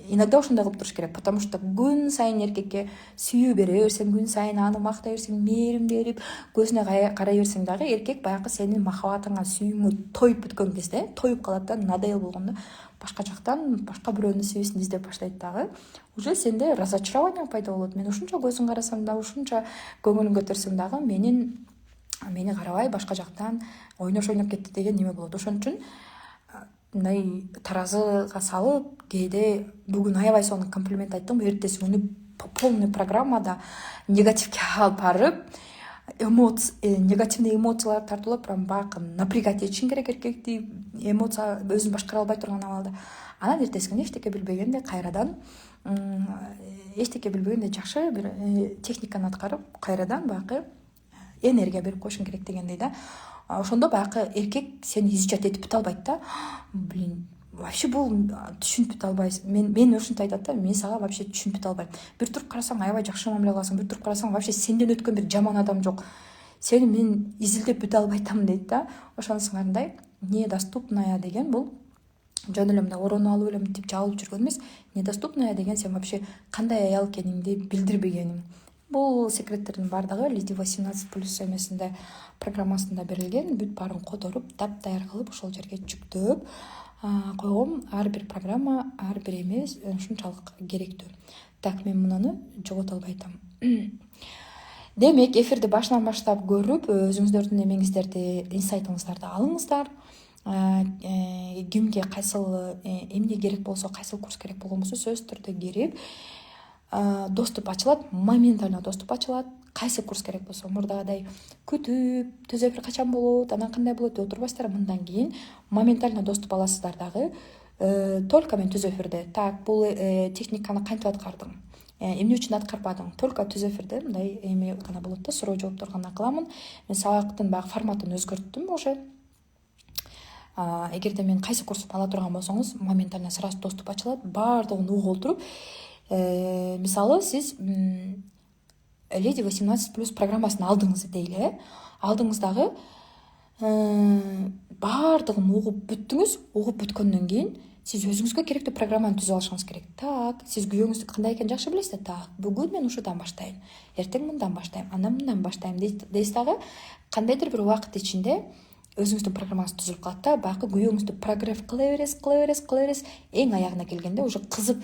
Иногда ошондой кылып туруш керек, потому что күн сайын эркекке сүйүү бере берсең, күн сайын аны мактай берсең, мээрим берип, көзүнө карай берсең дагы эркек баягы сенин махабатыңа, сүйүүңө тоюп бүткөн кезде тоюп калат да, надоел болгондо башка жактан, башка бирөөнүн сүйүүсүн издеп баштайт дагы. Уже сенде разочарование пайда болот. Мен ушунча көзүн карасам да, ушунча көңүлүн көтөрсөм дагы мени карабай башка жактан ойнош ойноп кетти деген неме болот. Ошон үчүн мындай таразыга салып, кээде бүгүн аябай сонун комплимент айттым, эртеси күнү полный программада негативге алып барып, негативный эмоциялар тартуулап, прям баягы напрягать этишиң керек эркекти, эмоция өзүн башкара албай турган абалда. Анан эртеси күнү эчтеке билбегенде кайрадан жакшы бир техниканы аткарып, кайрадан баягы энергия берип коюшуң керек дегендей да. Ошондо баягы эркек сени изучать этип бүтө албайт да. Блин, вообще бул түшүнүп бүтө албайсың. Мен ушинтип айтат да, мен сага вообще түшүнүп бүтө албайм. Бир туруп карасаң аябай жакшы мамиле кыласың, бир туруп карасаң вообще сенден өткөн бир жаман адам жок. Сени мен изилдеп бүтө албайтам дейт да. Ошонусуңардай недоступная деген бул жөн эле мындай ороону алып эле мынтип жабылып жүргөн эмес. Недоступная деген сен вообще кандай аял экениңди билдирбегениң. Бул секреттердин баардыгы Леди 18+ эмесинде программасында берилген. Бүт баарын которуп, таптайыр кылып ошол жерге жүктөп койгом. Ар бир программа, ар бир эмес ушунчалык керектүү. Так, мен мунуну жогото албайтам. Демек, эфирди башынан баштап көрүп, өзүңүздөрдүн эмеңиздерди, инсайтыңыздарды алыңыздар. Кимге кайсыл эмне керек болсо, кайсыл курс керек болгон болсо сөзсүз түрдө кирип, доступ ачылат, моментально доступ ачылат. Кайсы курс керек болсо, мурдагыдай күтүп, түз эфир качан болот, анан кандай болот деп отурбайсыздар. Мындан кийин моментально доступ аласыздар дагы. Только мен түз эфирде, так, бул техниканы кантип аткардың, эмне үчүн аткарбадың, только түз эфирде мындай эме гана болот да, суроо жооптор гана кыламын. Мен сабактын баягы форматын өзгөрттүм уже. Эгерде мен кайсы курсты ала турган болсоңуз, моментально сразу доступ ачылат, баардыгын угуп олтуруп. Мисалы, сиз Леди 18+ программасын алдыңыз дейли, алдыңыздагы баардыгын угуп бүттүңүз. Угуп бүткөндөн кийин сиз өзүңүзгө керектүү программаны түзүп алышыңыз керек. Так, сиз күйөөңүздү кандай экенин жакшы билесиз. Так, бүгүн мен ушудан баштайм, эртең мындан баштайм, анан мындан баштайм дейсиз дагы. Кандайдыр бир убакыт ичинде өзүңүздүн программаңыз түзүлүп калат да. Баягы күйөөңүздү прогрев кыла бересиз. Эң аягына келгенде уже кызып,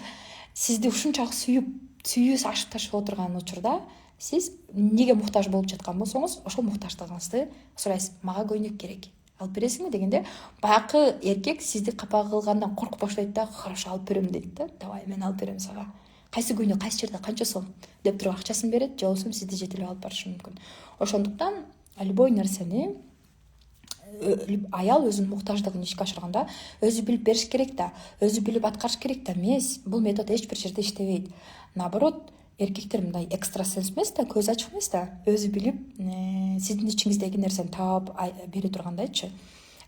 сизди ушунчалык сүйүүсү ашып ташып отурган учурда сиз эмнеге муктаж болуп жаткан болсоңуз, ошол муктаждыгыңызды сурайсыз. Мага көйнөк керек, алып бересиңби дегенде, баягы эркек сизди капа кылгандан коркуп баштайт да. Хорошо, алып берем дейт да. Давай, мен алып берем сага. Кайсы көйнөк, кайсы жерде, канча сом деп туруп акчасын берет, же болбосо сизди жетелеп алып барышы мүмкүн. Ошондуктан любой нерсени аял өзүнүн муктаждыгын ишке ашырганда өзү билип бериш керек да, өзү билип аткарыш керек да эмес. Бул метод эч бир жерде иштебейт. Наоборот, эркектер мындай экстрасенс эмес да, көз ачык эмес да, өзү билип сиздин ичиңиздеги нерсени таап бере тургандайчы.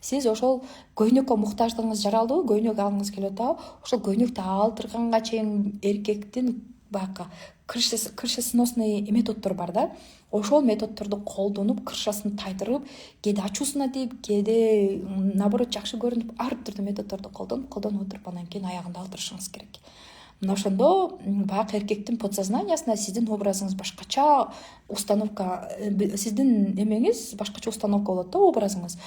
Сиз ошол көйнөккө муктаждыгыңыз жаралдыбы, көйнөк алгыңыз келип атабы, ошол көйнөктү алдырганга чейин эркектин баягы крышесносный методдор бар да. Ошол методдорду колдонуп, крышасын тайдырып, кээде ачуусуна тийип, кээде наоборот жакшы көрүнүп, ар түрдүү методдорду колдонуп отуруп, анан кийин аягында алдырышыңыз керек. Мына ошондо баягы эркектин подсознаниясына сиздин образыңыз башкача установка, сиздин эмеңиз башкача установка болот да, образыңыз.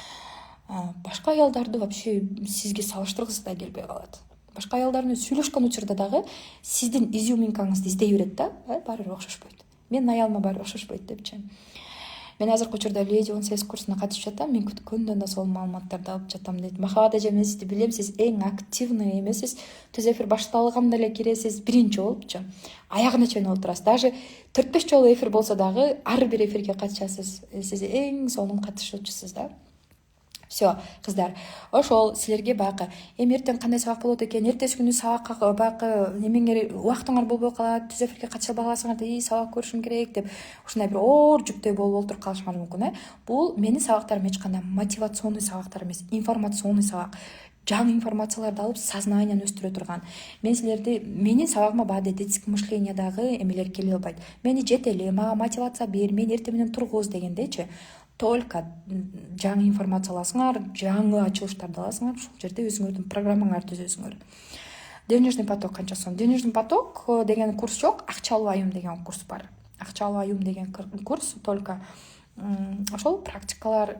Башка аялдарды вообще сизге салыштыргысы да келбей калат. Башка аялдар менен сүйлөшкөн учурда дагы сиздин изюминкаңызды издей берет да. Баары бир окшошпойт. Менин аялыма баары окшошпойт депчи. Мен азыркы учурда Леди 18 курсуна катышып жатам. Мен күткөндөн да сол маалыматтарды алып жатам дейт. Махабат эже, мен сизди билем, сиз эң активный эмесиз. Түз эфир башталганда эле киресиз, биринчи болупчу. Аягына чейин отурасыз. Даже 4-5 жолу эфир болсо дагы ар бир эфирге катышасыз. Сиз эң сонун катышуучусуз да. Все, кыздар, ошол силерге баягы эми эртең кандай сабак болот экен, эртеси күнү сабакка баягы немеңер убактыңар болбой калат, түз эфирге катыша албай каласыңар да, сабак көрүшүм керек деп ушундай бир оор жүктөй болуп олтуруп калышыңар мүмкүн. Бул менин сабактарым эч кандай мотивационный сабактар эмес, информационный сабак. Жаңы информацияларды алып, сознанияны өстүрө турган. Мен силерди, менин сабагыма баада детский мышлениядагы эмелер келе албайт. Мени жетели, мага мотивация бер, мен эртең менен тургуз дегендейчи. Только жаңы информация аласыңар, жаңы ачылыштарды аласыңар, ушул жерде өзүңөрдүн программаңарды түзөсүңөр. Денежный поток канча сом? Денежный поток деген курс жок, акчалуу айым деген курс бар. Акчалуу айым деген курс только ошол практикалар,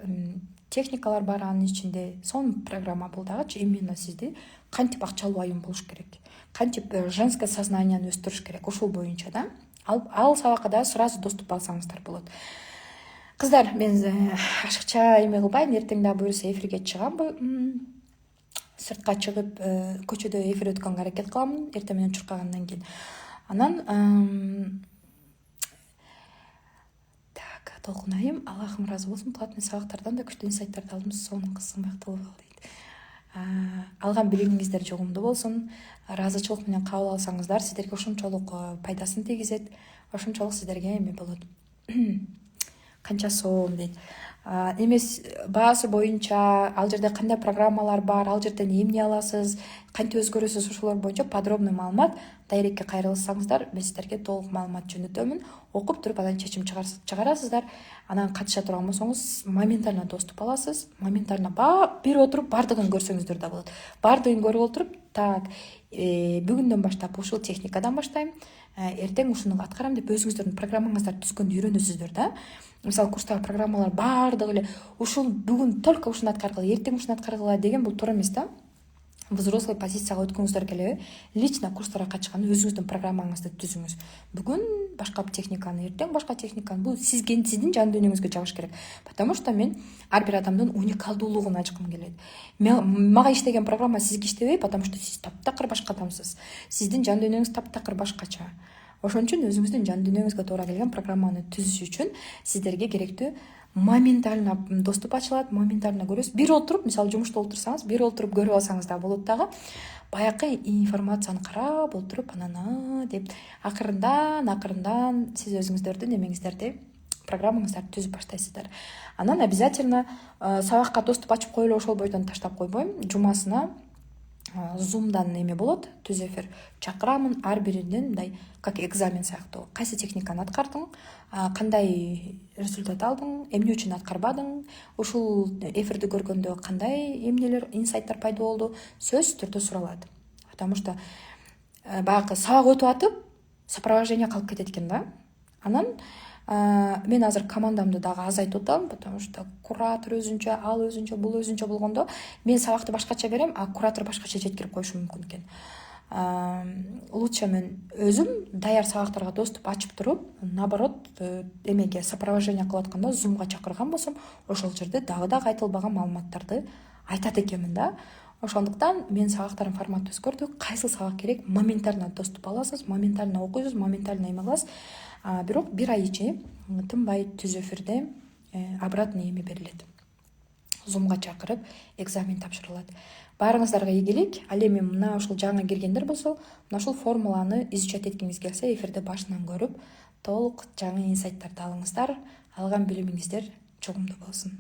техникалар бар анын ичинде. Сонун программа бул дагычы, именно сизди кантип акчалуу айым болуш керек, кантип женское сознанияны өстүрүш керек, ушул боюнча да. Ал сабакка да сразу доступ алсаңыздар болот. Кыздар, мен ашыкча эме кылбайм, эртең да буюрса эфирге чыгам. сыртка чыгып көчөдө эфир өткөнгө аракет кыламын эртең менен чуркагандан кийин. Анан так толкун айым Аллахым ыраазы болсун, платный сабактардан да күчтүү инсайттарды алдым. Сонун кызым бактылуу бол дейт. Алган билимиңиздер жогумдуу болсун. Ыраазычылык менен кабыл алсаңыздар, сиздерге ошончолук пайдасын тийгизет, ошончолук сиздерге эме болот. Канча сом дейт. Эмес баасы боюнча, ал жерде кандай программалар бар, ал жерден эмне аласыз, кантип өзгөрөсүз, ошолор боюнча подробный маалымат дайрекке кайрылсаңыздар, мен сиздерге толук маалымат жөнөтөмүн. Окуп туруп анан чечим чыгарасыздар. Анан катыша турган болсоңуз моментально доступ аласыз. Моментально бир отуруп бардыгын көрсөңүздөр да болот. Бардыгын көрүп отуруп, так, бүгүндөн баштап ушул техникадан баштайм, эртең ушуну аткарам деп өзүңүздөрдүн программаңыздарды түзгөндү үйрөнөсүздөр да. Мисалы курстагы программалар бардыгы эле ушул бүгүн только ушуну аткаргыла, эртең ушуну аткаргыла деген бул туура эмес да. Взрослый позицияга өткөнгүздөр келеби? Лично курстарга катышканда өзүңүздүн программаңызды түзүңүз. Бүгүн башка техниканы, эртең башка техниканы. Бул сиздин жан дүйнөңүзгө жабыш керек. Потому что мен ар бир адамдын уникалдуулугун ачкым келет. Мага иштеген программа сизге иштебей, потому что сиз таптакыр башка адамсыз. Сиздин жан дүйнөңүз таптакыр башкача. Ошон үчүн өзүңүздүн жан дүйнөңүзгө туура келген программаны түзүш үчүн сиздерге керектүү моментально доступ ачылат, моментально көрөсүз. Бир отуруп, мисалы жумушта отурсаңыз, бир отуруп көрүп алсаңыз да болот дагы. Баякы информацияны карап отуруп, анан деп акырындан сиз өзүңүздөрдүн эмеңиздерди, программаңыздарды түзүп баштайсыздар. Анан обязательно сабакка доступ ачып коелу, ошол бойдон таштап койбойм. Жумасына Zoom'дан эме болот, түз эфир чакырамын, ар биринен мындай как экзамен сыяктуу. Кайсы техниканы аткардың, кандай результат алдың, эмне үчүн аткарбадың, ушул эфирди көргөндө кандай эмнелер, инсайттар пайда болду, сөзсүз түрдө суралат. Потому что баягы сабак өтүп атып, сопровождение калып кетет экен да. Анан мен азыр командамды дагы азайтып атам, потому что куратор өзүнчө, ал өзүнчө, бул өзүнчө болгондо мен сабакты башкача берем, а куратор башкача жеткирип коюшу мүмкүн экен. Лучше мен өзүм даяр сабактарга доступ ачып туруп, наоборот, эмеге сопровождение кылып атканда Zoom'га чакырган болсом, ошол жерде дагы айтылбаган маалыматтарды айтат экенмин да. Ошондуктан мен сабактардын форматы өзгөрдү. Кайсы сабак керек, моментально доступ аласыз, моментально окуйсуз, моментально эме кыласыз. Бирок бир ай ичи тынбай түз эфирде обратный эме берилет. Zoom'га чакырып экзамен тапшырылат. Баарыңыздарга ийгилик. Ал эми мына ушул жаңы киргендер болсо, мына ушул формуланы изучать эткиңиз келсе, эфирди башынан көрүп, толук жаңы инсайттарды алыңыздар. Алган билимиңиздер жогумдуу болсун.